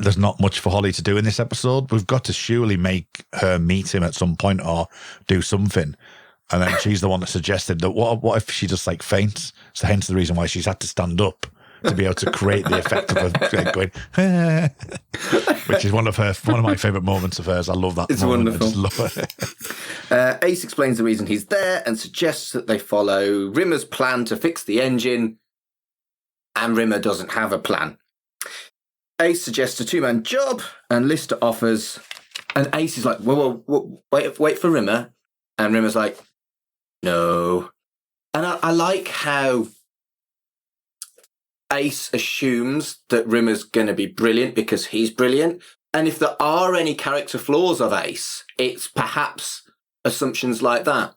There's not much for Holly to do in this episode. We've got to surely make her meet him at some point or do something. And then she's the one that suggested that what if she just like faints? So hence the reason why she's had to stand up to be able to create the effect of her going, which is one of my favourite moments of hers. I love that. It's moment. wonderful. I just love it. Ace explains the reason he's there and suggests that they follow Rimmer's plan to fix the engine, and Rimmer doesn't have a plan. Ace suggests a two-man job, and Lister offers, and Ace is like, whoa, wait for Rimmer, and Rimmer's like, no. And I like how Ace assumes that Rimmer's going to be brilliant because he's brilliant. And if there are any character flaws of Ace, it's perhaps assumptions like that.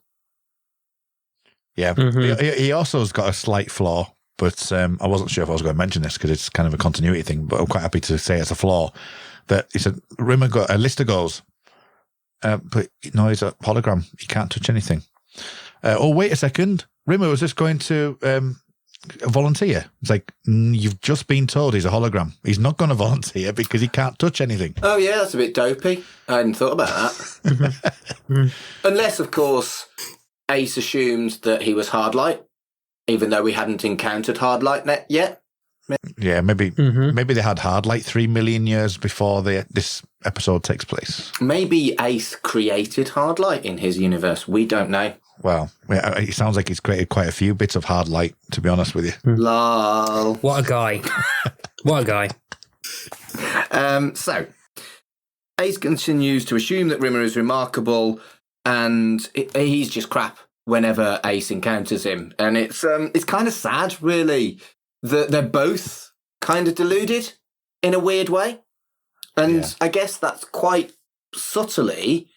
Yeah. He also has got a slight flaw, but I wasn't sure if I was going to mention this because it's kind of a continuity thing, but I'm quite happy to say it's a flaw. That he said, Lister goes, but no, he's a hologram. He can't touch anything. Oh, wait a second. Rimmer was just going to volunteer. It's like, you've just been told he's a hologram. He's not going to volunteer because he can't touch anything. Oh, yeah, that's a bit dopey. I hadn't thought about that. Unless, of course, Ace assumed that he was Hardlight, even though we hadn't encountered Hardlight yet. Yeah, maybe they had Hardlight 3 million years before this episode takes place. Maybe Ace created Hardlight in his universe. We don't know. Well, it sounds like he's created quite a few bits of Hardlight, to be honest with you. Lol. What a guy. What a guy. So, Ace continues to assume that Rimmer is remarkable, and he's just crap whenever Ace encounters him. And it's kind of sad, really, that they're both kind of deluded in a weird way. And yeah. I guess that's quite subtly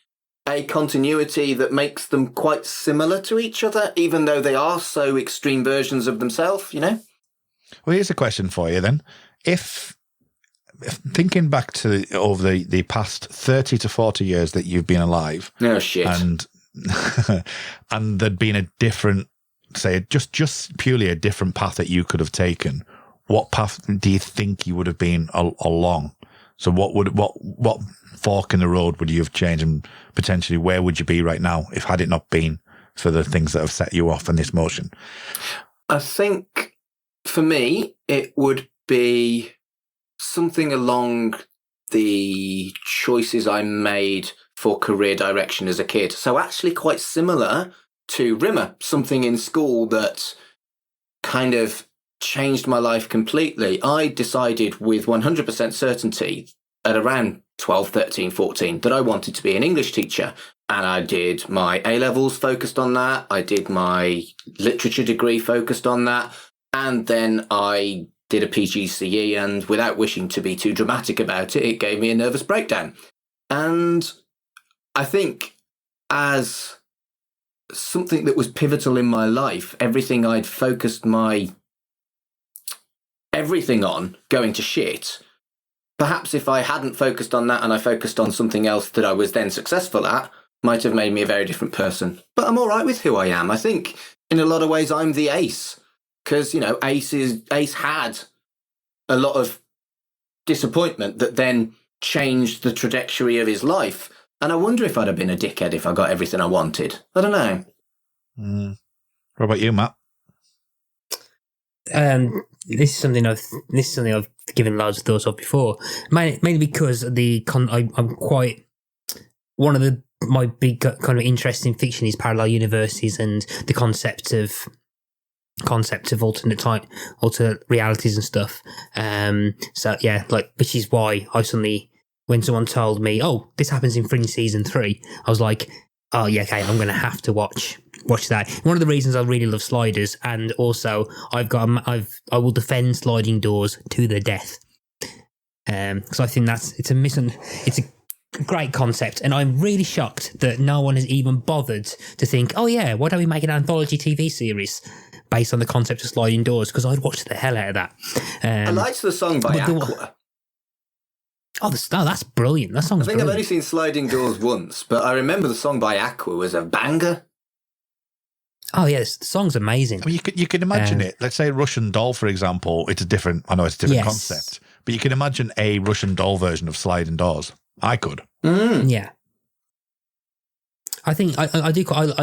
a continuity that makes them quite similar to each other, even though they are so extreme versions of themselves, you know? Well, here's a question for you then. If thinking back to over the past 30 to 40 years that you've been alive. Oh, shit. And there'd been a different say just purely a different path that you could have taken, what path do you think you would have been along? So what fork in the road would you have changed, and potentially where would you be right now if had it not been for the things that have set you off in this motion? I think for me, it would be something along the choices I made for career direction as a kid. So actually quite similar to Rimmer, something in school that kind of changed my life completely. I decided with 100% certainty at around 12, 13, 14 that I wanted to be an English teacher. And I did my A-levels focused on that. I did my literature degree focused on that. And then I did a PGCE, and without wishing to be too dramatic about it, it gave me a nervous breakdown. And I think as something that was pivotal in my life, everything I'd focused my everything on going to shit, perhaps if I hadn't focused on that and I focused on something else that I was then successful at, might have made me a very different person. But I'm all right with who I am. I think in a lot of ways I'm the ace, because, you know, Ace had a lot of disappointment that then changed the trajectory of his life. And I wonder if I'd have been a dickhead if I got everything I wanted. I don't know. What about you, Matt? This is something I've given loads of thoughts of before, mainly because I'm quite one of my big kind of interest in fiction is parallel universes and the concept of alternate realities and stuff. So yeah, like, which is why I suddenly, when someone told me, "Oh, this happens in Fringe season 3," I was like, "Oh yeah, okay, I'm going to have to watch that." One of the reasons I really love Sliders, and also I will defend Sliding Doors to the death, because I think it's a great concept, and I'm really shocked that no one has even bothered to think, "Oh yeah, why don't we make an anthology TV series based on the concept of Sliding Doors?" Because I'd watch the hell out of that. I liked the song by Aqua. That's brilliant. That song's brilliant. I've only seen Sliding Doors once, but I remember the song by Aqua was a banger. Oh yes, the song's amazing. I mean, you can imagine it. Let's say Russian Doll, for example. It's a different concept, but you can imagine a Russian Doll version of Sliding Doors. I could. Yeah. I think I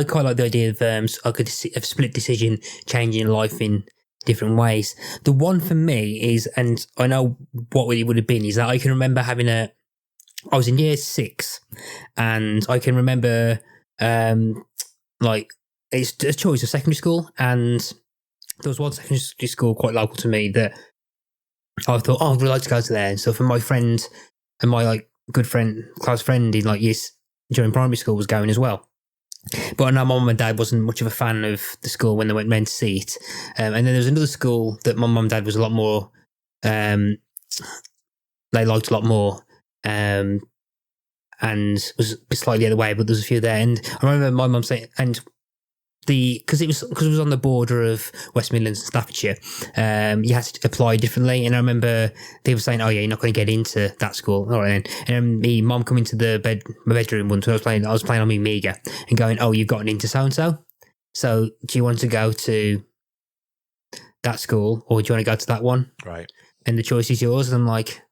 quite like the idea of of split decision changing life in different ways. The one for me is, and I know what it would have been, is that I can remember I was in year 6, and I can remember like it's a choice of secondary school, and there was one secondary school quite local to me that I thought, oh, I'd really like to go to there. And so for my friend and my good friend, close friend in years during primary school was going as well. But I know my mum and dad wasn't much of a fan of the school when they went to see it. And then there was another school that my mum and dad was a lot more, they liked a lot more, and was slightly the other way, but there was a few there. And I remember my mum saying, and because it was on the border of West Midlands and Staffordshire, you had to apply differently. And I remember people saying, "Oh yeah, you're not going to get into that school." All right, and my mum come into my bedroom once when I was playing on my Amiga and going, "Oh, you've gotten into so and so. So do you want to go to that school or do you want to go to that one?" Right. And the choice is yours. And I'm like,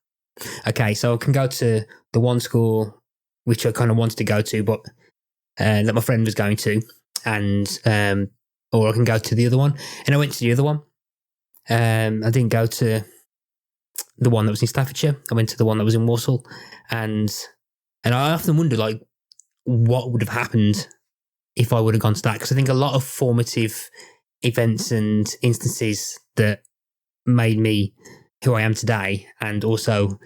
okay, so I can go to the one school which I kind of wanted to go to, but that my friend was going to. And or I can go to the other one, and I went to the other one. I didn't go to the one that was in Staffordshire. I went to the one that was in Walsall, and I often wonder what would have happened if I would have gone to that, because I think a lot of formative events and instances that made me who I am today, and also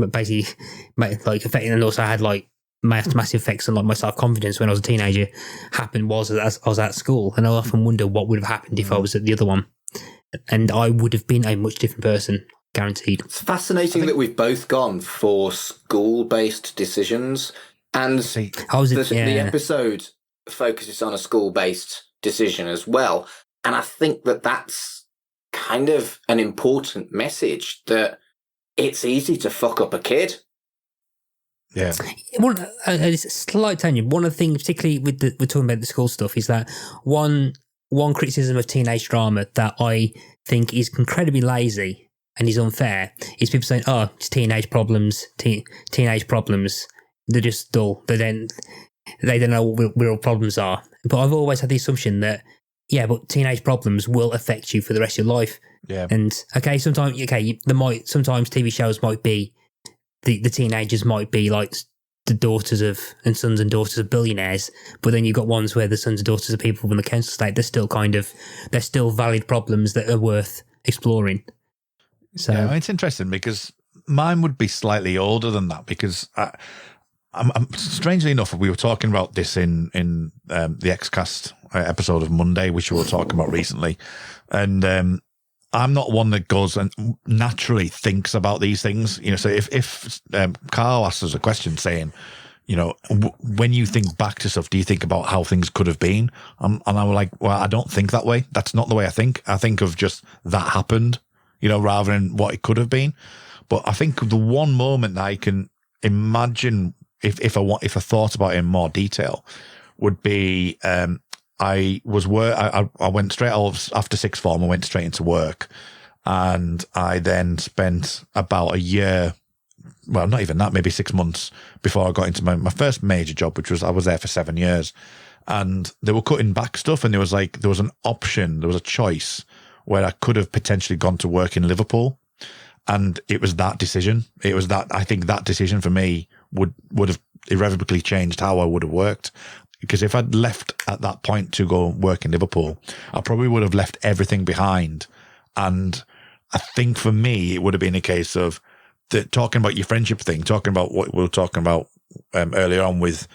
basically affecting, and also had massive effects on my self-confidence when I was a teenager happened was as I was at school. And I often wonder what would have happened if I was at the other one, and I would have been a much different person, guaranteed. It's fascinating that we've both gone for school-based decisions, and the episode focuses on a school-based decision as well. And I think that's kind of an important message, that it's easy to fuck up a kid. Yeah. It's a slight tangent. One of the things, particularly we're talking about the school stuff, is that one one criticism of teenage drama that I think is incredibly lazy and is unfair is people saying, "Oh, it's teenage problems. Teenage problems. They're just dull. They don't know what real problems are." But I've always had the assumption that, yeah, but teenage problems will affect you for the rest of your life. Yeah. And sometimes TV shows might be the teenagers might be like the daughters of and sons and daughters of billionaires, but then you've got ones where the sons and daughters of people from the council estate. They're still valid problems that are worth exploring. So yeah, it's interesting because mine would be slightly older than that because I'm strangely enough, we were talking about this in the Xcast episode of Monday, which we were talking about recently, and I'm not one that goes and naturally thinks about these things. You know, so if Carl asks us a question saying, you know, when you think back to stuff, do you think about how things could have been? And I was like, well, I don't think that way. That's not the way I think. I think of just that happened, you know, rather than what it could have been. But I think the one moment that I can imagine if I thought about it in more detail would be I went straight off after sixth form. I went straight into work, and I then spent about a year, well, not even that, maybe 6 months before I got into my first major job, which was I was there for 7 years, and they were cutting back stuff, and there was an option, there was a choice where I could have potentially gone to work in Liverpool, and it was that decision. I think that decision for me would have irrevocably changed how I would have worked. Because if I'd left at that point to go work in Liverpool, I probably would have left everything behind. And I think for me, it would have been a case of talking about your friendship thing, talking about what we were talking about earlier on with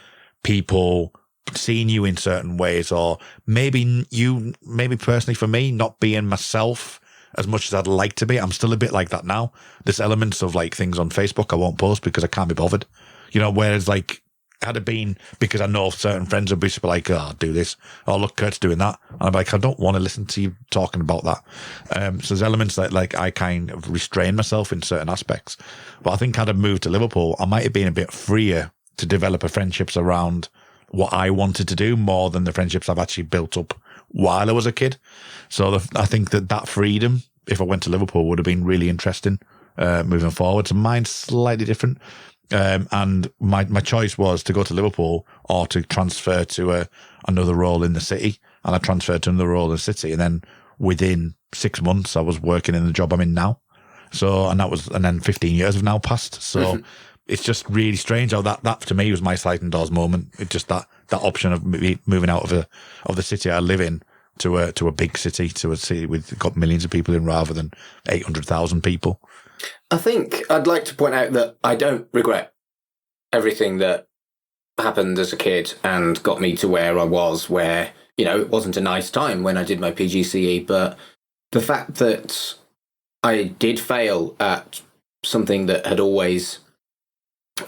people seeing you in certain ways, or maybe personally for me, not being myself as much as I'd like to be. I'm still a bit like that now. There's elements of like things on Facebook I won't post because I can't be bothered. You know, whereas like, had it been because I know certain friends would be like, "Oh, do this. Oh, look, Kurt's doing that." And I'm like, I don't want to listen to you talking about that. So there's elements that like I kind of restrain myself in certain aspects. But I think had I moved to Liverpool, I might have been a bit freer to develop friendships around what I wanted to do more than the friendships I've actually built up while I was a kid. So I think that freedom, if I went to Liverpool, would have been really interesting moving forward. So mine's slightly different. And my choice was to go to Liverpool or to transfer to another role in the city. And I transferred to another role in the city. And then within 6 months, I was working in the job I'm in now. So, and then 15 years have now passed. So it's just really strange how that to me was my sliding doors moment. It's just that option of moving out of the city I live in to a big city, to a city with got millions of people in rather than 800,000 people. I think I'd like to point out that I don't regret everything that happened as a kid and got me to where I was, where, you know, it wasn't a nice time when I did my PGCE, but the fact that I did fail at something that had always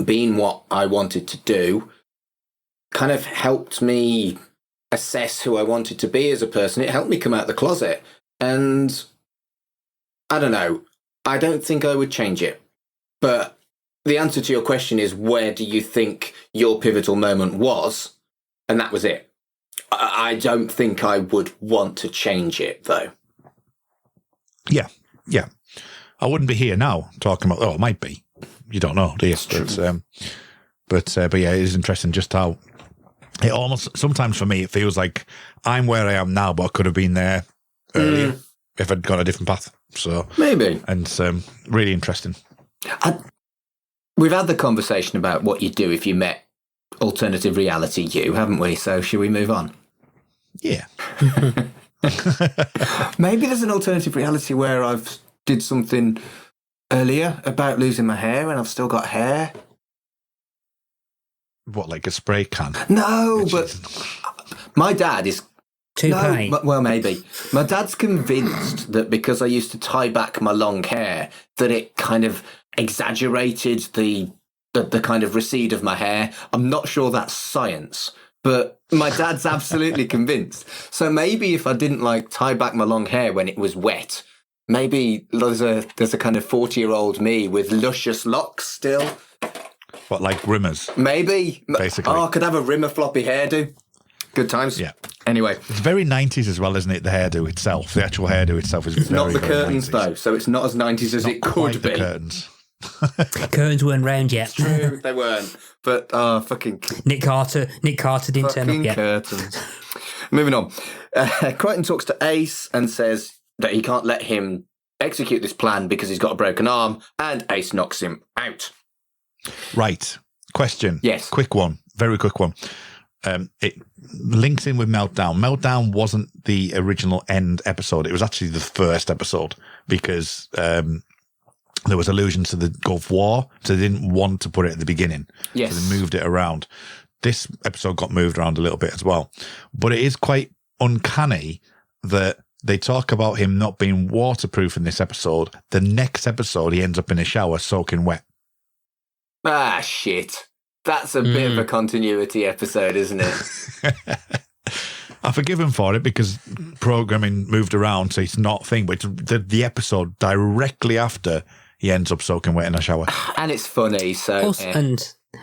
been what I wanted to do kind of helped me assess who I wanted to be as a person. It helped me come out the closet. And I don't know, I don't think I would change it. But the answer to your question is, where do you think your pivotal moment was? And that was it. I don't think I would want to change it, though. Yeah. I wouldn't be here now talking about, it might be. You don't know, do you? But yeah, it is interesting just how it almost, sometimes for me, it feels like I'm where I am now, but I could have been there earlier if I'd gone a different path. So maybe. And it's really interesting. We've had the conversation about what you'd do if you met alternative reality you, haven't we? So should we move on? Yeah. Maybe there's an alternative reality where I've did something earlier about losing my hair and I've still got hair. What, like a spray can? No, but my dad is... Toupee. No, well, maybe. My dad's convinced that because I used to tie back my long hair, that it kind of exaggerated the kind of recede of my hair. I'm not sure that's science, but my dad's absolutely convinced. So maybe if I didn't tie back my long hair when it was wet, maybe there's a kind of 40-year-old me with luscious locks still. What, like rimmers? Maybe. Basically. Oh, I could have a rimmer floppy hairdo. Good times. Yeah. Anyway. It's very 90s as well, isn't it? The hairdo itself. The actual hairdo itself is very, Not the very curtains, 90s. though, so it's not as 90s as it could Quite the be. curtains. Curtains weren't round yet. True, they weren't. But, fucking... Nick Carter didn't turn up yet. Curtains. Moving on. Crichton talks to Ace and says that he can't let him execute this plan because he's got a broken arm, and Ace knocks him out. Right. Question. Yes. Quick one. Very quick one. It links in with Meltdown. Meltdown wasn't the original end episode. It was actually the first episode because there was allusions to the Gulf War, so they didn't want to put it at the beginning. Yes. So they moved it around. This episode got moved around a little bit as well. But it is quite uncanny that they talk about him not being waterproof in this episode. The next episode, he ends up in a shower soaking wet. Ah, shit. That's a bit of a continuity episode, isn't it? I forgive him for it because programming moved around, so it's not a thing. But it's the episode directly after he ends up soaking wet in a shower. And it's funny, so...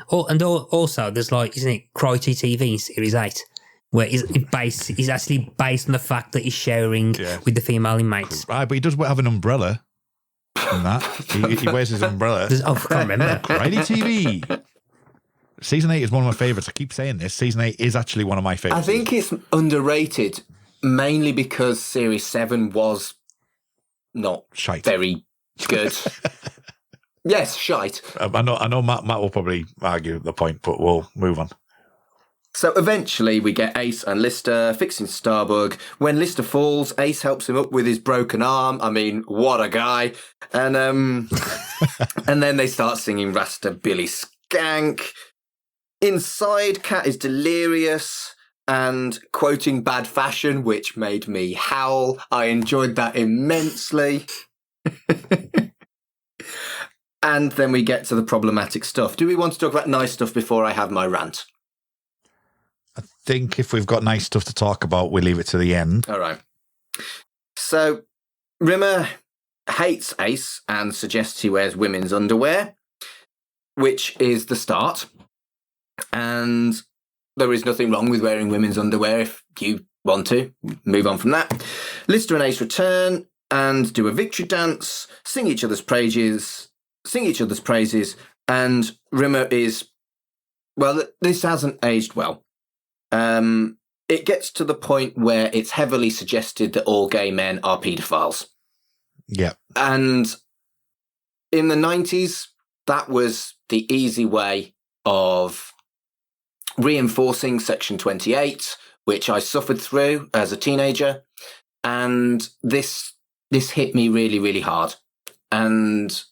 Also, also, there's like, isn't it, Crikey TV Series 8, where he's actually based on the fact that he's showering with the female inmates. Right, but he does have an umbrella in that. He wears his umbrella. I can't remember. Crikey TV. Season 8 is one of my favourites. I keep saying this. Season 8 is actually one of my favourites. I think it's underrated, mainly because Series 7 was not Shite. very good. Yes, shite. I know Matt will probably argue the point, but we'll move on. So eventually we get Ace and Lister fixing Starbug. When Lister falls, Ace helps him up with his broken arm. I mean, what a guy. And and then they start singing Rasta Billy Skank. Inside, Cat is delirious and quoting Bad Fashion, which made me howl. I enjoyed that immensely. And then we get to the problematic stuff. Do we want to talk about nice stuff before I have my rant? I think if we've got nice stuff to talk about, we leave it to the end. All right. So Rimmer hates Ace and suggests he wears women's underwear, which is the start. And there is nothing wrong with wearing women's underwear if you want to. Move on from that. Lister and Ace return and do a victory dance, sing each other's praises, and Rimmer is, well, this hasn't aged well. It gets to the point where it's heavily suggested that all gay men are paedophiles. Yeah. And in the 90s, that was the easy way of reinforcing Section 28, which I suffered through as a teenager. And this hit me really, really hard. And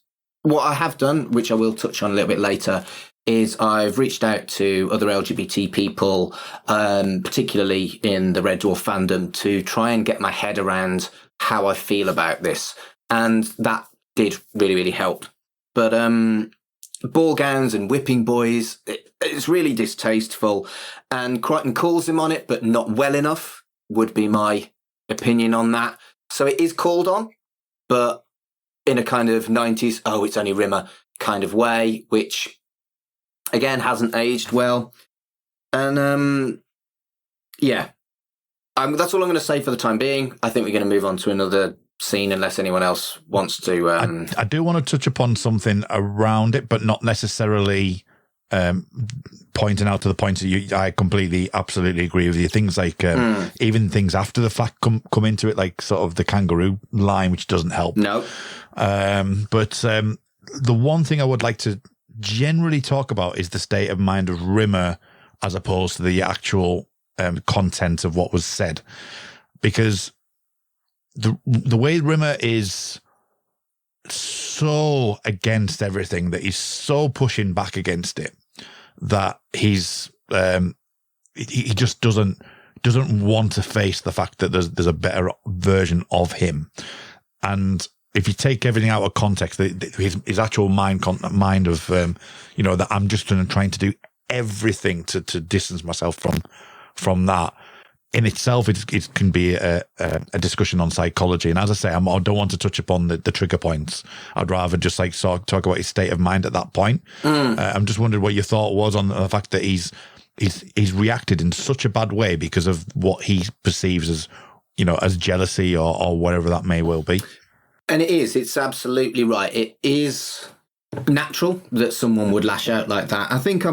what I have done, which I will touch on a little bit later, is I've reached out to other LGBT people, particularly in the Red Dwarf fandom, to try and get my head around how I feel about this. And that did really, really help. But ball gowns and whipping boys, it's really distasteful. And Crichton calls him on it, but not well enough, would be my opinion on that. So it is called on, but in a kind of 90s, oh, it's only Rimmer kind of way, which, again, hasn't aged well. And, yeah. That's all I'm going to say for the time being. I think we're going to move on to another scene unless anyone else wants to... I do want to touch upon something around it, but not necessarily pointing out to the point that I completely, absolutely agree with you. Things like even things after the fact come into it, like sort of the kangaroo line, which doesn't help. No. But the one thing I would like to generally talk about is the state of mind of Rimmer as opposed to the actual content of what was said. Because the way Rimmer is so against everything, that he's so pushing back against it, that he's he just doesn't want to face the fact that there's a better version of him. And if you take everything out of context, his actual mind of that I'm just trying to do everything to distance myself from that. In itself, it can be a discussion on psychology. And as I say, I don't want to touch upon the trigger points. I'd rather just talk about his state of mind at that point. I'm just wondering what your thought was on the fact that he's he's reacted in such a bad way because of what he perceives as, as jealousy or whatever that may well be. And it's absolutely right. It is natural that someone would lash out like that. I think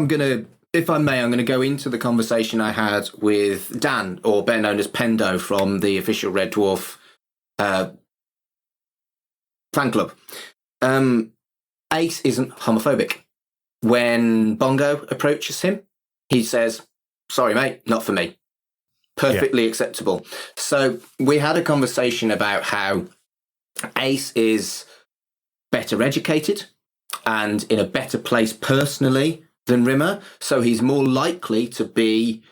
if I may, I'm going to go into the conversation I had with Dan, or better known as Pendo, from the official Red Dwarf fan club. Ace isn't homophobic. When Bongo approaches him, he says, "Sorry, mate, not for me." Perfectly acceptable. So we had a conversation about how Ace is better educated and in a better place personally than Rimmer, so he's more likely to be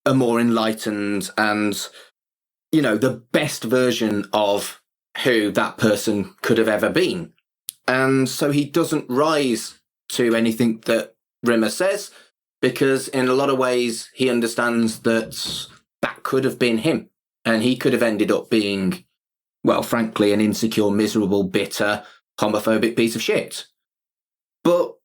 a more enlightened and, the best version of who that person could have ever been. And so he doesn't rise to anything that Rimmer says, because in a lot of ways he understands that could have been him, and he could have ended up being, well, frankly, an insecure, miserable, bitter, homophobic piece of shit. But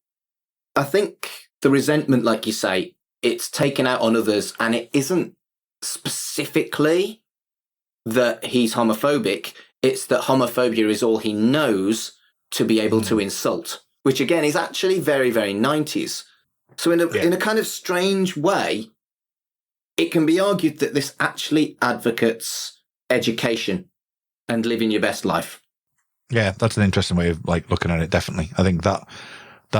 I think the resentment, like you say, it's taken out on others, and it isn't specifically that he's homophobic, it's that homophobia is all he knows to be able to insult, which again is actually very, very 90s. So in a kind of strange way, it can be argued that this actually advocates education and living your best life. Yeah, that's an interesting way of looking at it. Definitely, I think that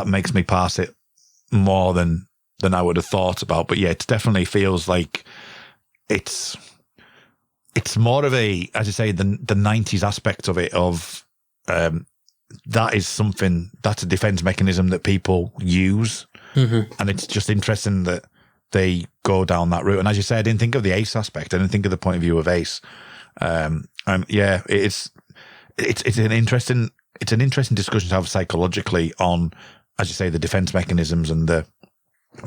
makes me pass it more than I would have thought about. But yeah, it definitely feels like it's more of a, as you say, the 90s aspect of it. Of that is something that's a defense mechanism that people use, and it's just interesting that they go down that route. And as you say, I didn't think of the Ace aspect. I didn't think of the point of view of Ace. It's an interesting discussion to have psychologically on, as you say, the defense mechanisms and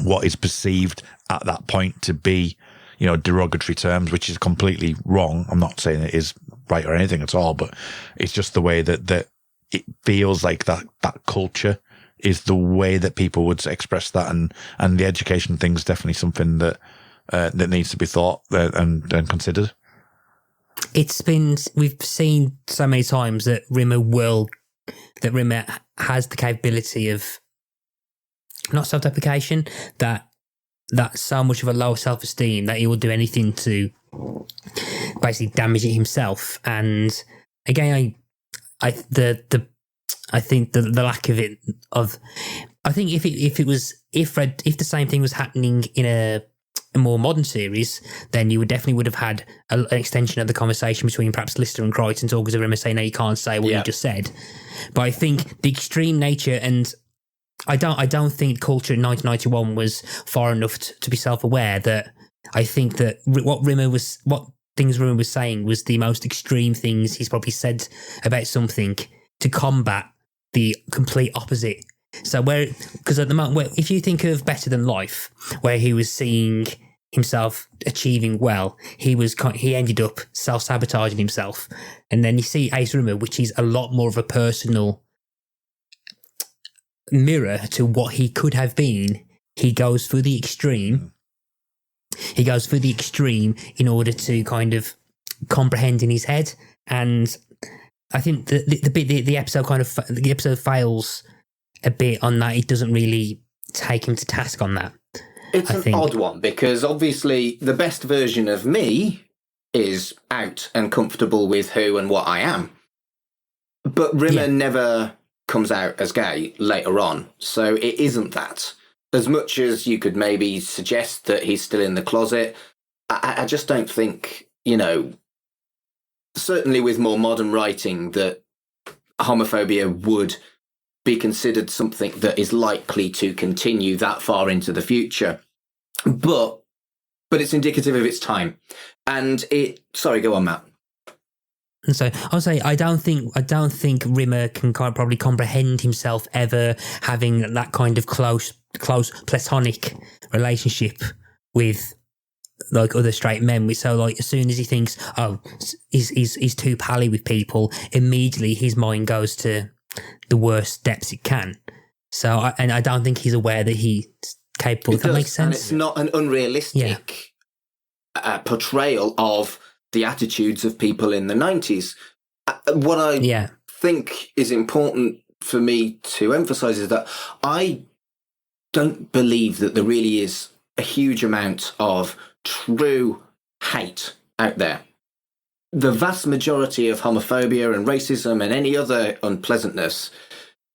what is perceived at that point to be, derogatory terms, which is completely wrong. I'm not saying it is right or anything at all, but it's just the way that it feels like that culture is the way that people would express that, and the education thing is definitely something that needs to be thought and considered. We've seen so many times that Rimmer has the capability of not self-deprecation, that's so much of a low self-esteem that he will do anything to basically damage it himself. And again, I think the lack of it I think if the same thing was happening in a more modern series, then you would have had an extension of the conversation between perhaps Lister and Crichton, talking to Rimmer saying, "No, you can't say what you just said." But I think the extreme nature, and I don't think culture in 1991 was far enough to be self-aware that I think that what things Rimmer was saying was the most extreme things he's probably said about something to combat the complete opposite. So because at the moment, if you think of Better Than Life, where he was seeing himself achieving well, he ended up self-sabotaging himself. And then you see Ace Rimmer, which is a lot more of a personal mirror to what he could have been. He goes for the extreme. He goes for the extreme in order to kind of comprehend in his head. And I think the episode fails a bit on that. It doesn't really take him to task on that. It's an odd one, because obviously the best version of me is out and comfortable with who and what I am. But Rimmer never comes out as gay later on, so it isn't that. As much as you could maybe suggest that he's still in the closet, I just don't think, certainly with more modern writing, that homophobia would be considered something that is likely to continue that far into the future. But it's indicative of its time. And sorry, go on, Matt. And so I'll say I don't think Rimmer can probably comprehend himself ever having that kind of close platonic relationship with other straight men. So as soon as he thinks, oh, he's too pally with people, immediately his mind goes to the worst depths it can. So I don't think he's aware that capable. It That does, makes sense. and it's not an unrealistic portrayal of the attitudes of people in the 90s. What I think is important for me to emphasize is that I don't believe that there really is a huge amount of true hate out there. The vast majority of homophobia and racism and any other unpleasantness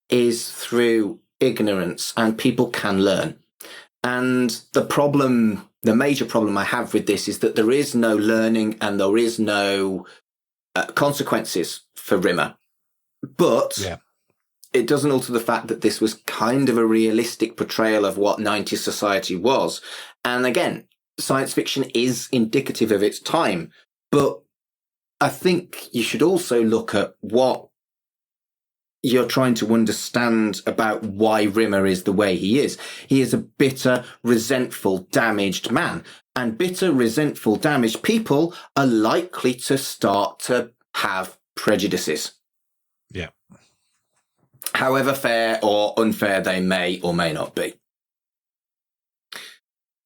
is through ignorance, and people can learn. And the major problem I have with this is that there is no learning and there is no consequences for Rimmer. But it doesn't alter the fact that this was kind of a realistic portrayal of what 90s society was. And again, science fiction is indicative of its time. But I think you should also look at what you're trying to understand about why Rimmer is the way he is. He is a bitter, resentful, damaged man. And bitter, resentful, damaged people are likely to start to have prejudices. Yeah. However fair or unfair they may or may not be.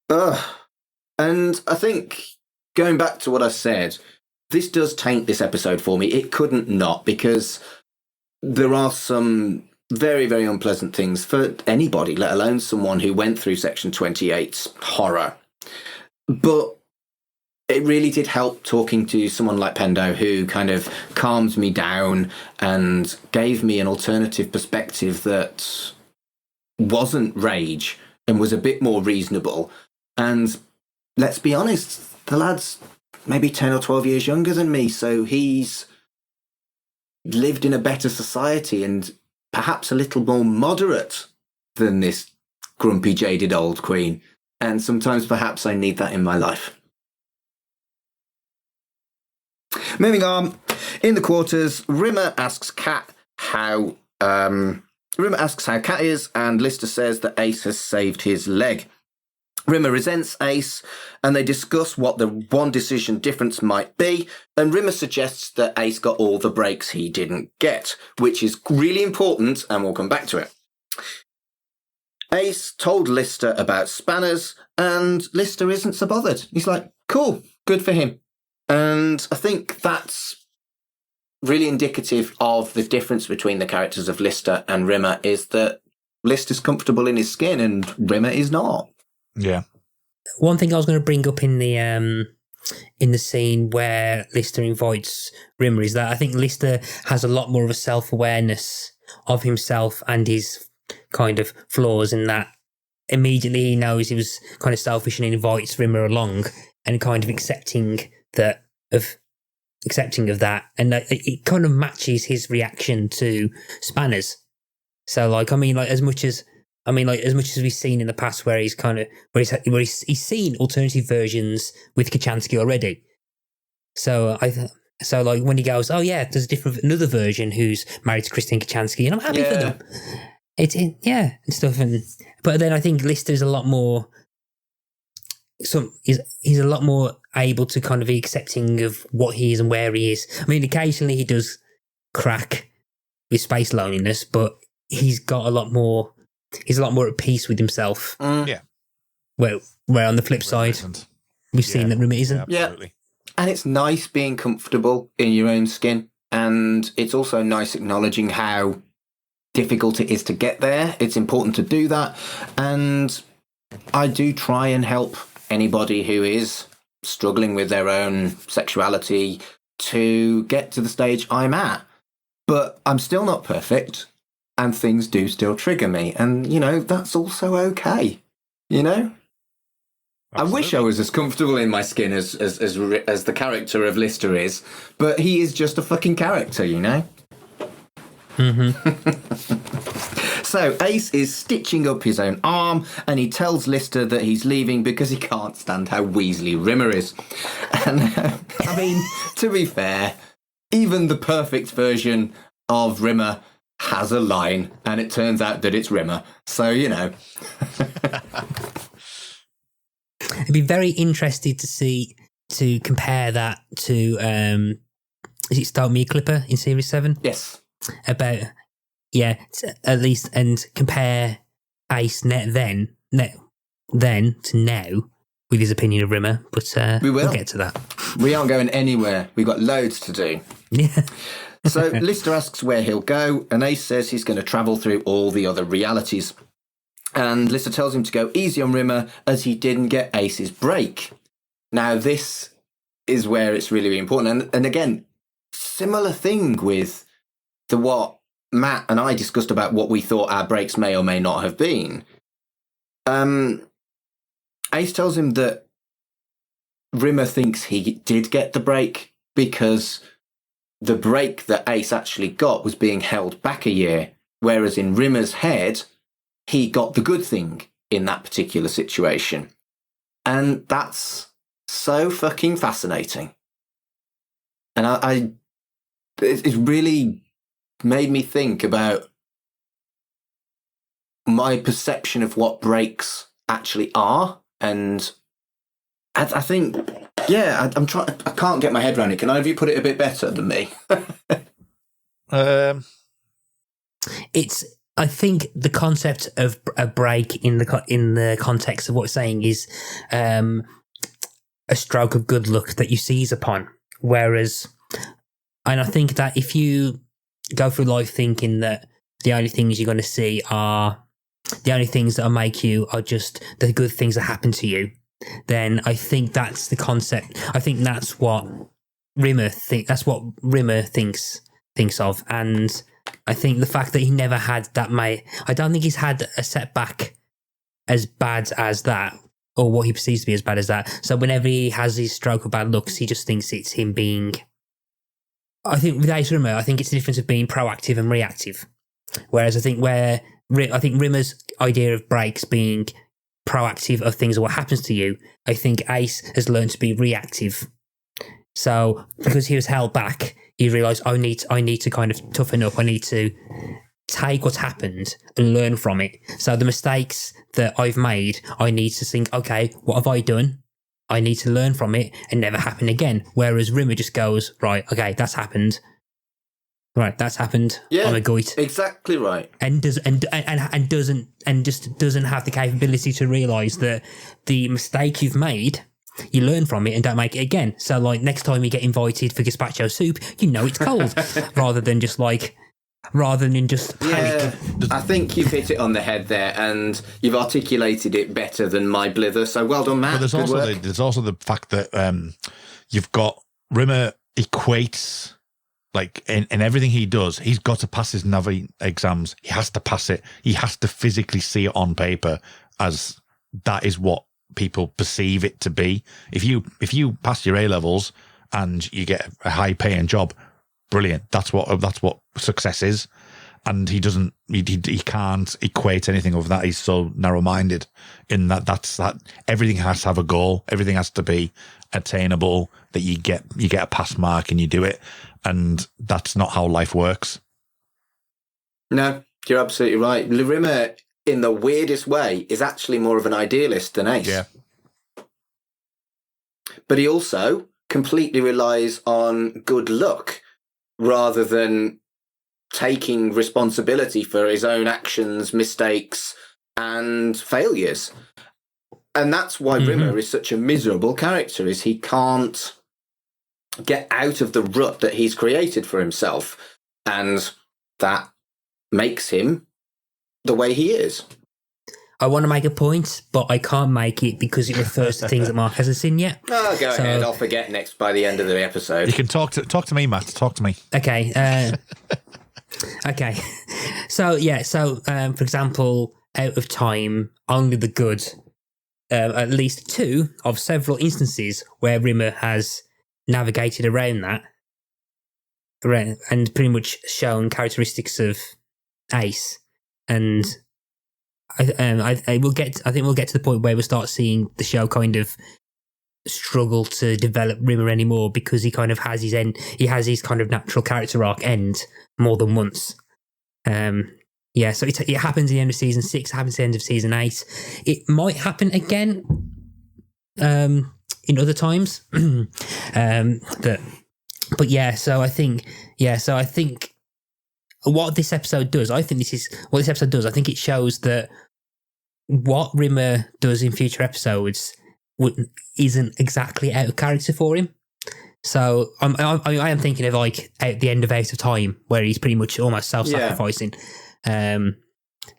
And I think, going back to what I said, this does taint this episode for me. It couldn't not, because there are some very, very unpleasant things for anybody, let alone someone who went through Section 28's horror. But it really did help talking to someone like Pendo, who kind of calmed me down and gave me an alternative perspective that wasn't rage and was a bit more reasonable. And let's be honest, the lad's maybe 10 or 12 years younger than me, so he's lived in a better society and perhaps a little more moderate than this grumpy, jaded old queen. And sometimes perhaps I need that in my life. Moving on, in the quarters, Rimmer asks Kat how Kat is, and Lister says that Ace has saved his leg. Rimmer resents Ace, and they discuss what the one decision difference might be, and Rimmer suggests that Ace got all the breaks he didn't get, which is really important, and we'll come back to it. Ace told Lister about spanners, and Lister isn't so bothered. He's like, cool, good for him. And I think that's really indicative of the difference between the characters of Lister and Rimmer, is that Lister's comfortable in his skin and Rimmer is not. Yeah. One thing I was going to bring up in the scene where Lister invites Rimmer is that I think Lister has a lot more of a self-awareness of himself and his kind of flaws, in that immediately he knows he was kind of selfish and invites Rimmer along, and kind of accepting of that, and it kind of matches his reaction to spanners. So, like, as much as we've seen in the past, where he's kind of he's seen alternative versions with Kochanski already. So like when he goes, oh yeah, there's another version who's married to Christine Kochanski, and I'm happy for them. And stuff. But then I think Lister's a lot more. He's a lot more able to kind of be accepting of what he is and where he is. I mean, occasionally he does crack with space loneliness, but he's a lot more at peace with himself. Yeah. Where on the flip side, we've seen that Rimmer isn't. Yeah, absolutely. And it's nice being comfortable in your own skin. And it's also nice acknowledging how difficult it is to get there. It's important to do that. And I do try and help anybody who is struggling with their own sexuality to get to the stage I'm at. But I'm still not perfect, and things do still trigger me. And, that's also okay, Absolutely. I wish I was as comfortable in my skin as the character of Lister is, but he is just a fucking character, So Ace is stitching up his own arm, and he tells Lister that he's leaving because he can't stand how Weasley Rimmer is. And I mean, to be fair, even the perfect version of Rimmer has a line, and it turns out that it's Rimmer. So, I'd be very interested to compare that to is it Start Me Clipper in Series 7? Yes. At least, and compare Ace then to now with his opinion of Rimmer, but we'll get to that. We aren't going anywhere. We've got loads to do. Yeah. So Lister asks where he'll go, and Ace says he's going to travel through all the other realities. And Lister tells him to go easy on Rimmer as he didn't get Ace's break. Now, this is where it's really, really important. And again, similar thing with what Matt and I discussed about what we thought our breaks may or may not have been. Ace tells him that Rimmer thinks he did get the break because the break that Ace actually got was being held back a year, whereas in Rimmer's head, he got the good thing in that particular situation. And that's so fucking fascinating. And it's really made me think about my perception of what breaks actually are. And I think, yeah, I'm trying. I can't get my head around it. Can either of you put it a bit better than me? I think the concept of a break in the context of what we're saying is a stroke of good luck that you seize upon. Whereas, and I think that if you go through life thinking that the only things you're going to see are the only things that will make you are just the good things that happen to you, then I think that's the concept. I think that's what Rimmer thinks of, and I think the fact that he never had that I don't think he's had a setback as bad as that, or what he perceives to be as bad as that. So whenever he has his stroke of bad looks, he just thinks it's him being. I think with Ace Rimmer, I think it's the difference of being proactive and reactive. Whereas I think Rimmer's idea of breaks being proactive of things or what happens to you, I think Ace has learned to be reactive. So because he was held back, he realised I need to kind of toughen up. I need to take what's happened and learn from it. So the mistakes that I've made, I need to think, okay, what have I done? I need to learn from it and never happen again. Whereas Rimmer just goes, right, okay, that's happened. Right, that's happened. Yeah, I'm a goit. Exactly right. And doesn't have the capability to realise that the mistake you've made, you learn from it and don't make it again. So, like, next time you get invited for gazpacho soup, you know it's cold, rather than just panic. Yeah, I think you've hit it on the head there, and you've articulated it better than my blither. So well done, Matt. But there's also the fact that you've got Rimmer equates. Like, in everything he does, he's got to pass his Navi exams. He has to pass it. He has to physically see it on paper as that is what people perceive it to be. If you pass your A-levels and you get a high-paying job, brilliant. That's what success is. And he can't equate anything of that. He's so narrow-minded in that's everything has to have a goal. Everything has to be attainable, that you get a pass mark and you do it. And that's not how life works. No, you're absolutely right. Rimmer, in the weirdest way, is actually more of an idealist than Ace. Yeah. But he also completely relies on good luck rather than taking responsibility for his own actions, mistakes, and failures. And that's why Rimmer is such a miserable character, is he can't get out of the rut that he's created for himself. And that makes him the way he is. I want to make a point, but I can't make it because it refers to things that Mark hasn't seen yet. Oh, go ahead. I'll forget next by the end of the episode. You can talk to me, Matt. Talk to me. Okay. Okay. So, for example, out of time, only the good, at least two of several instances where Rimmer has navigated around that and pretty much shown characteristics of Ace. And I think we'll get to the point where we'll start seeing the show kind of struggle to develop Rimmer anymore, because he kind of has his end. He has his kind of natural character arc end more than once. So it happens at the end of season 6. It happens at the end of season 8. It might happen again in other times. So I think what this episode does, I think it shows that what Rimmer does in future episodes isn't exactly out of character for him. So I am thinking of like at the end of Out of Time, where he's pretty much almost self-sacrificing. And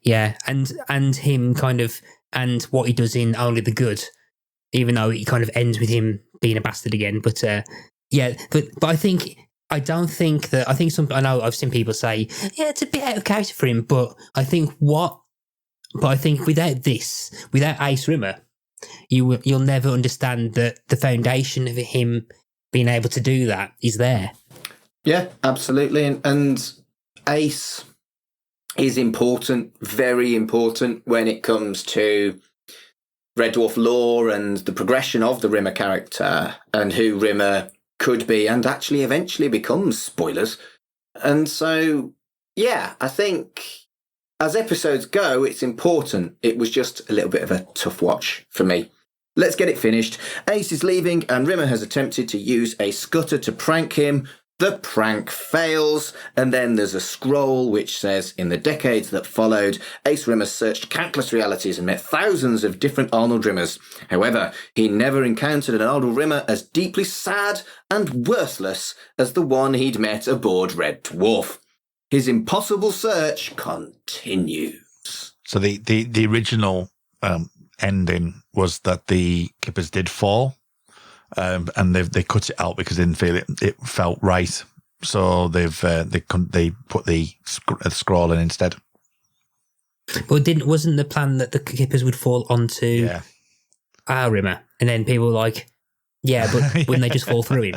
him kind of, and what he does in Only the Good, even though it kind of ends with him being a bastard again. But I think I know I've seen people say, yeah, it's a bit out of character for him, but I think without Ace Rimmer, you'll never understand that the foundation of him being able to do that is there. Yeah, absolutely. And Ace is important, very important when it comes to Red Dwarf lore and the progression of the Rimmer character and who Rimmer could be and actually eventually becomes, spoilers. And so, yeah, I think as episodes go, it's important. It was just a little bit of a tough watch for me. Let's get it finished. Ace is leaving and Rimmer has attempted to use a scooter to prank him. The prank fails, and then there's a scroll which says, in the decades that followed, Ace Rimmer searched countless realities and met thousands of different Arnold Rimmers. However, he never encountered an Arnold Rimmer as deeply sad and worthless as the one he'd met aboard Red Dwarf. His impossible search continues. So the original ending was that the Kippers did fall. And they cut it out because they didn't feel it felt right. So they put the scroll in instead. But wasn't the plan that the Kippers would fall onto our Rimmer, and then people were like, yeah, but wouldn't they just fall through him?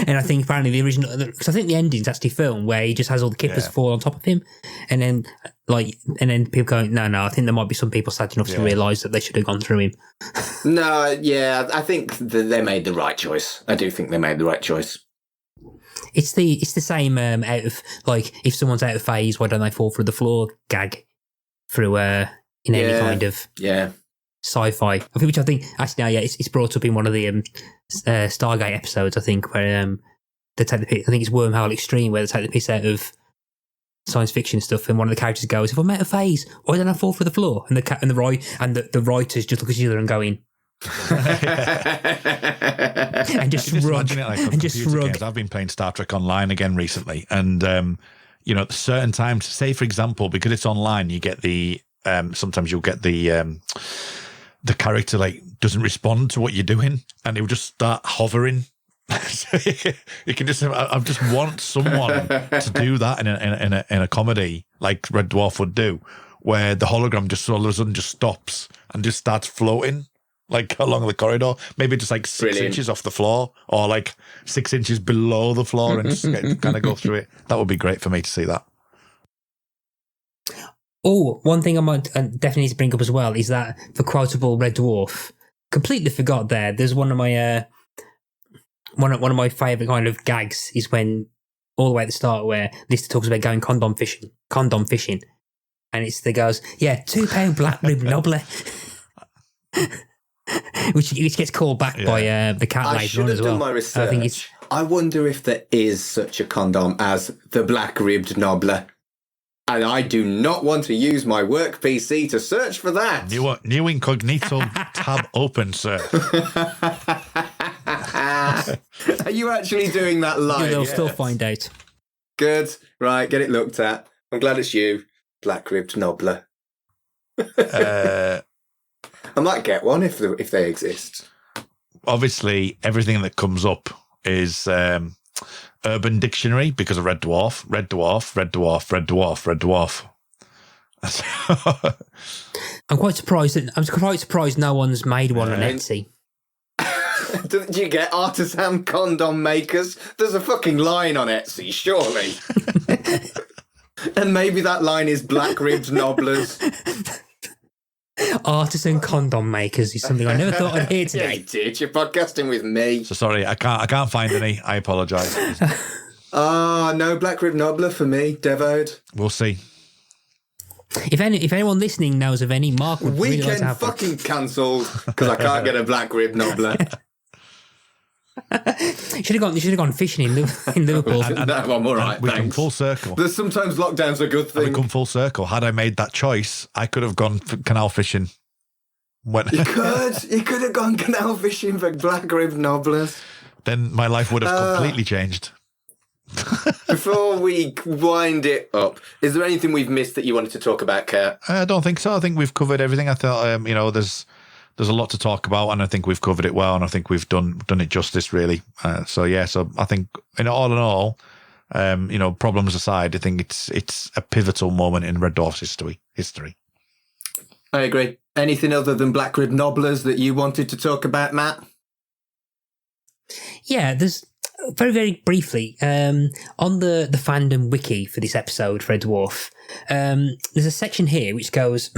And I think apparently the original, because I think the ending's actually filmed where he just has all the Kippers fall on top of him, and then people going, no, I think there might be some people sad enough to realise that they should have gone through him. No, yeah, I think they made the right choice. I do think they made the right choice. It's the same out of, like, if someone's out of phase, why don't they fall through the floor gag through any kind of sci-fi, which I think actually it's brought up in one of the Stargate episodes, I think, where they take the piss. I think it's Wormhole Extreme, where they take the piss out of science fiction stuff, and one of the characters goes, if I'm out of phase, why don't I fall through the floor? And the writers just look at each other and going and just shrug. Games. I've been playing Star Trek Online again recently, and at certain times, say for example, because it's online, you get the sometimes you'll get the character like doesn't respond to what you're doing, and he'll just start hovering. So you can just, I just want someone to do that in a comedy like Red Dwarf would do, where the hologram just all of a sudden just stops and just starts floating like along the corridor, maybe just like 6 inches off the floor, or like 6 inches below the floor, and just kind of go through it. That would be great for me to see that. Oh, one thing I might definitely need to bring up as well is that the quotable Red Dwarf. Completely forgot there. There's one of my one of my favourite kind of gags is when, all the way at the start, where Lister talks about going condom fishing, and it's the goes, yeah, £2 black rib nobbler, which gets called back by the cat later on as well. I should have done my research. I wonder if there is such a condom as the black ribbed nobbler. And I do not want to use my work PC to search for that. New incognito tab open, sir. Are you actually doing that live? They'll still find out. Good. Right, get it looked at. I'm glad it's you, black-ribbed nobbler. I might get one if they exist. Obviously, everything that comes up is Urban Dictionary because of Red Dwarf. Red Dwarf, Red Dwarf, Red Dwarf, Red Dwarf. I'm quite surprised no one's made one on Etsy. Did you get artisan condom makers? There's a fucking line on Etsy, surely. And maybe that line is black ribbed nobblers. Artisan condom makers is something I never thought I'd hear today. Yeah, you did. You're podcasting with me. So sorry, I can't find any. I apologise. No black ribbed nobbler for me, Devoed. We'll see. If anyone listening knows of any, Mark would really like to have fucking cancelled because I can't get a black ribbed nobbler. You should have gone fishing in Liverpool. No, I'm all right, We've come thanks. full circle. There's sometimes lockdown's a good We've thing. come full circle. Had I made that choice, I could have gone canal fishing. You could have gone canal fishing for black-ribbed nobblers. Then my life would have completely changed. Before we wind it up, is there anything we've missed that you wanted to talk about, Kurt? I don't think so. I think we've covered everything. I thought, there's a lot to talk about, and I think we've covered it well, and I think we've done it justice, really. So I think, all in all, problems aside, I think it's a pivotal moment in Red Dwarf's history. I agree. Anything other than black-ribbed nobblers that you wanted to talk about, Matt? Yeah, there's very, very briefly on the fandom wiki for this episode, Red Dwarf. There's a section here which goes,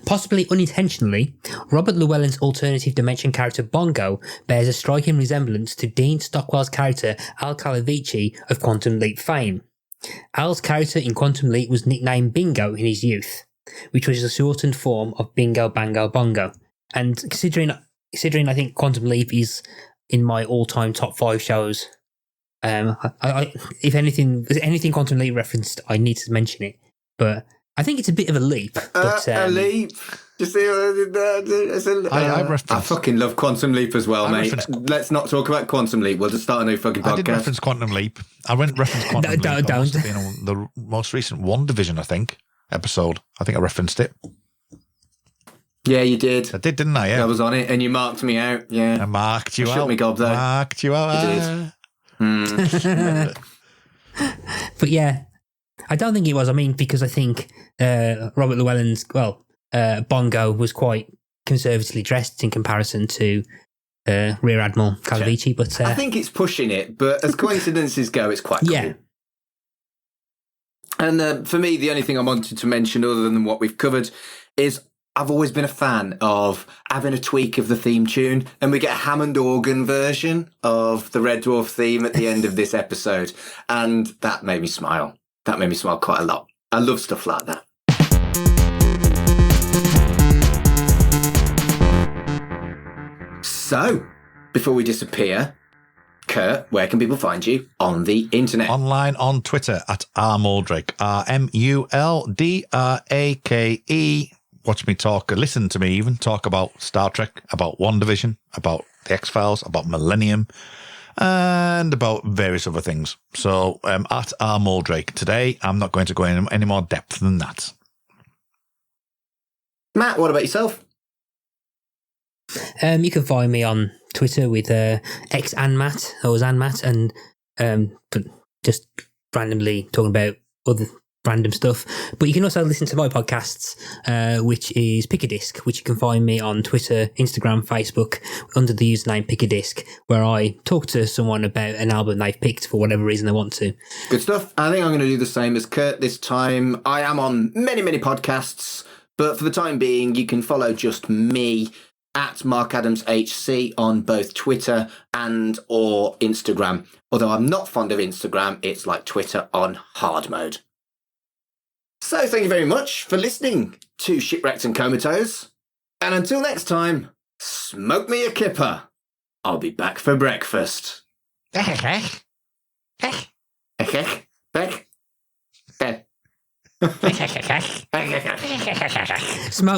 possibly unintentionally, Robert Llewellyn's alternative dimension character Bongo bears a striking resemblance to Dean Stockwell's character Al Calavici of Quantum Leap fame. Al's character in Quantum Leap was nicknamed Bingo in his youth, which was a shortened form of Bingo Bango Bongo. And considering I think Quantum Leap is in my all-time top 5 shows, if anything Quantum Leap referenced, I need to mention it. But I think it's a bit of a leap. But, a leap. You see, I fucking love Quantum Leap as well, mate. Let's not talk about Quantum Leap. We'll just start a new fucking podcast. I did reference Quantum Leap. I went reference Quantum Leap. Don't. It must have been on the most recent WandaVision, I think, episode. I think I referenced it. Yeah, you did. I did, didn't I? Yeah. I was on it, and you marked me out. Yeah, I marked you out. Shut me gob there. Marked you out. You did. But yeah, I don't think it was. I mean, because I think Robert Llewellyn's Bongo was quite conservatively dressed in comparison to Rear Admiral Calavici. But I think it's pushing it. But as coincidences go, it's quite cool. Yeah. And for me, the only thing I wanted to mention, other than what we've covered, is I've always been a fan of having a tweak of the theme tune, and we get a Hammond organ version of the Red Dwarf theme at the end of this episode. And that made me smile. That made me smile quite a lot. I love stuff like that. So, before we disappear, Kurt, where can people find you on the internet? Online on Twitter at rmuldrake, RMULDRAKE. Watch me talk, listen to me even, talk about Star Trek, about WandaVision, about the X-Files, about Millennium, and about various other things. So at rmuldrake. Today, I'm not going to go in any more depth than that. Matt, what about yourself? You can find me on Twitter with xanmat or zanmat, and but just randomly talking about other random stuff. But you can also listen to my podcasts, which is Pick a Disc, which you can find me on Twitter, Instagram, Facebook under the username Pick a Disc, where I talk to someone about an album they've picked for whatever reason they want to. Good stuff. I think I'm going to do the same as Kurt this time. I am on many, many podcasts, but for the time being, you can follow just me at MarkAdamsHC on both Twitter and or Instagram. Although I'm not fond of Instagram, it's like Twitter on hard mode. So thank you very much for listening to Shipwrecked and Comatose. And until next time, smoke me a kipper. I'll be back for breakfast. Smoke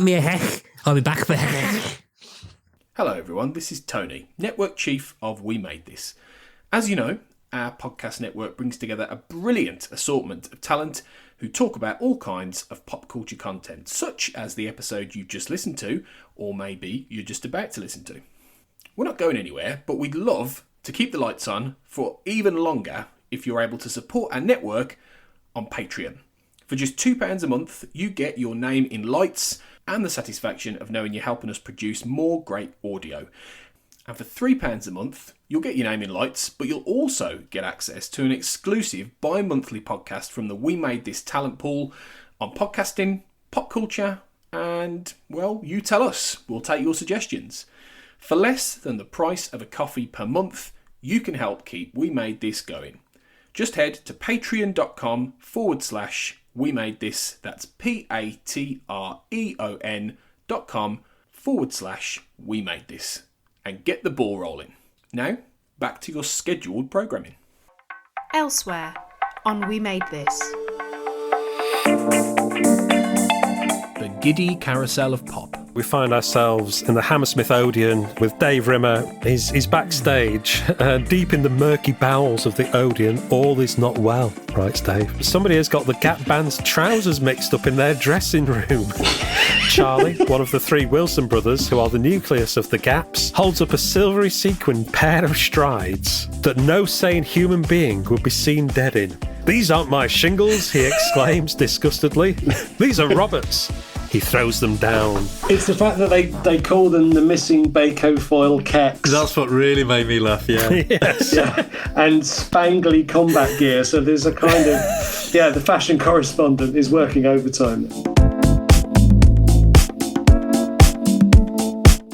me a heck. I'll be back for heck. Hello everyone, this is Tony, Network Chief of We Made This. As you know, our podcast network brings together a brilliant assortment of talent who talk about all kinds of pop culture content, such as the episode you've just listened to, or maybe you're just about to listen to. We're not going anywhere, but we'd love to keep the lights on for even longer if you're able to support our network on Patreon. For just £2 a month, you get your name in lights and the satisfaction of knowing you're helping us produce more great audio. And for £3 a month, you'll get your name in lights, but you'll also get access to an exclusive bi-monthly podcast from the We Made This talent pool on podcasting, pop culture, and, well, you tell us. We'll take your suggestions. For less than the price of a coffee per month, you can help keep We Made This going. Just head to patreon.com/We Made This. That's patreon.com/We Made This. And get the ball rolling. Now, back to your scheduled programming. Elsewhere on We Made This. The giddy carousel of pop. We find ourselves in the Hammersmith Odeon with Dave Rimmer. He's backstage, deep in the murky bowels of the Odeon. All is not well, writes Dave. Somebody has got the Gap Band's trousers mixed up in their dressing room. Charlie, one of the three Wilson brothers, who are the nucleus of the Gaps, holds up a silvery sequined pair of strides that no sane human being would be seen dead in. "These aren't my shingles," he exclaims disgustedly. "These are Robert's." He throws them down. It's the fact that they call them the missing Baco foil kecks. That's what really made me laugh, yeah. Yes. Yeah, and spangly combat gear. So there's a kind of, the fashion correspondent is working overtime.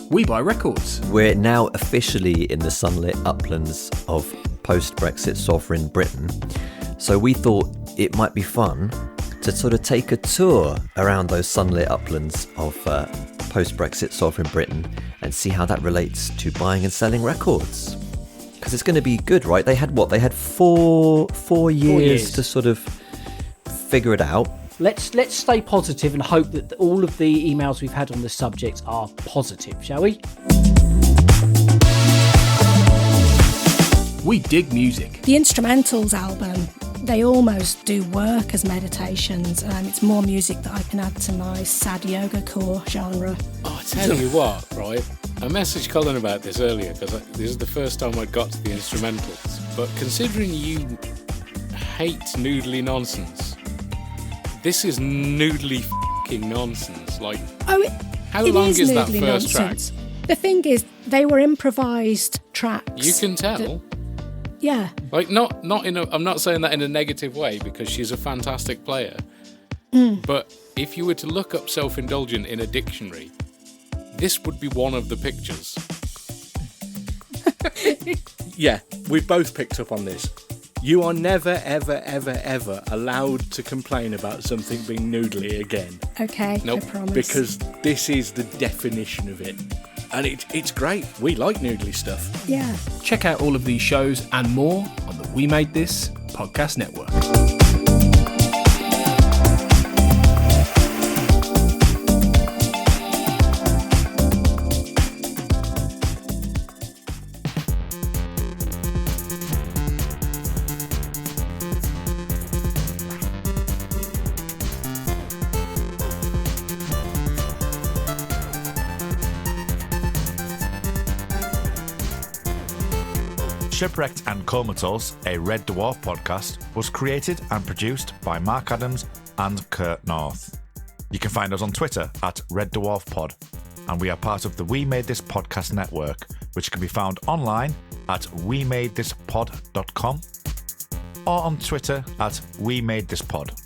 We Buy Records. We're now officially in the sunlit uplands of post-Brexit sovereign Britain. So we thought it might be fun to sort of take a tour around those sunlit uplands of post-Brexit sovereign Britain and see how that relates to buying and selling records. Because it's going to be good, right? They had what? They had four years to sort of figure it out. Let's stay positive and hope that all of the emails we've had on this subject are positive, shall we? We dig music. The Instrumentals album, they almost do work as meditations. It's more music that I can add to my sad yoga core genre. Oh, I tell you what, right? I messaged Colin about this earlier because this is the first time I got to the Instrumentals. But considering you hate noodly nonsense, this is noodly f***ing nonsense. Like, how long is that first nonsense. track? The thing is, they were improvised tracks. You can tell. Yeah. Like, not in a. I'm not saying that in a negative way because she's a fantastic player. But if you were to look up self-indulgent in a dictionary, this would be one of the pictures. Yeah, we've both picked up on this. You are never, ever, ever, ever allowed to complain about something being noodly again. Okay, Nope. I promise. Because this is the definition of it. And it's great. We like noodly stuff. Yeah. Check out all of these shows and more on the We Made This podcast network. Shipwrecked and Comatose, a Red Dwarf podcast, was created and produced by Mark Adams and Kurt North. You can find us on Twitter at Red Dwarf Pod, and we are part of the We Made This podcast network, which can be found online at wemadethispod.com or on Twitter at wemadethispod.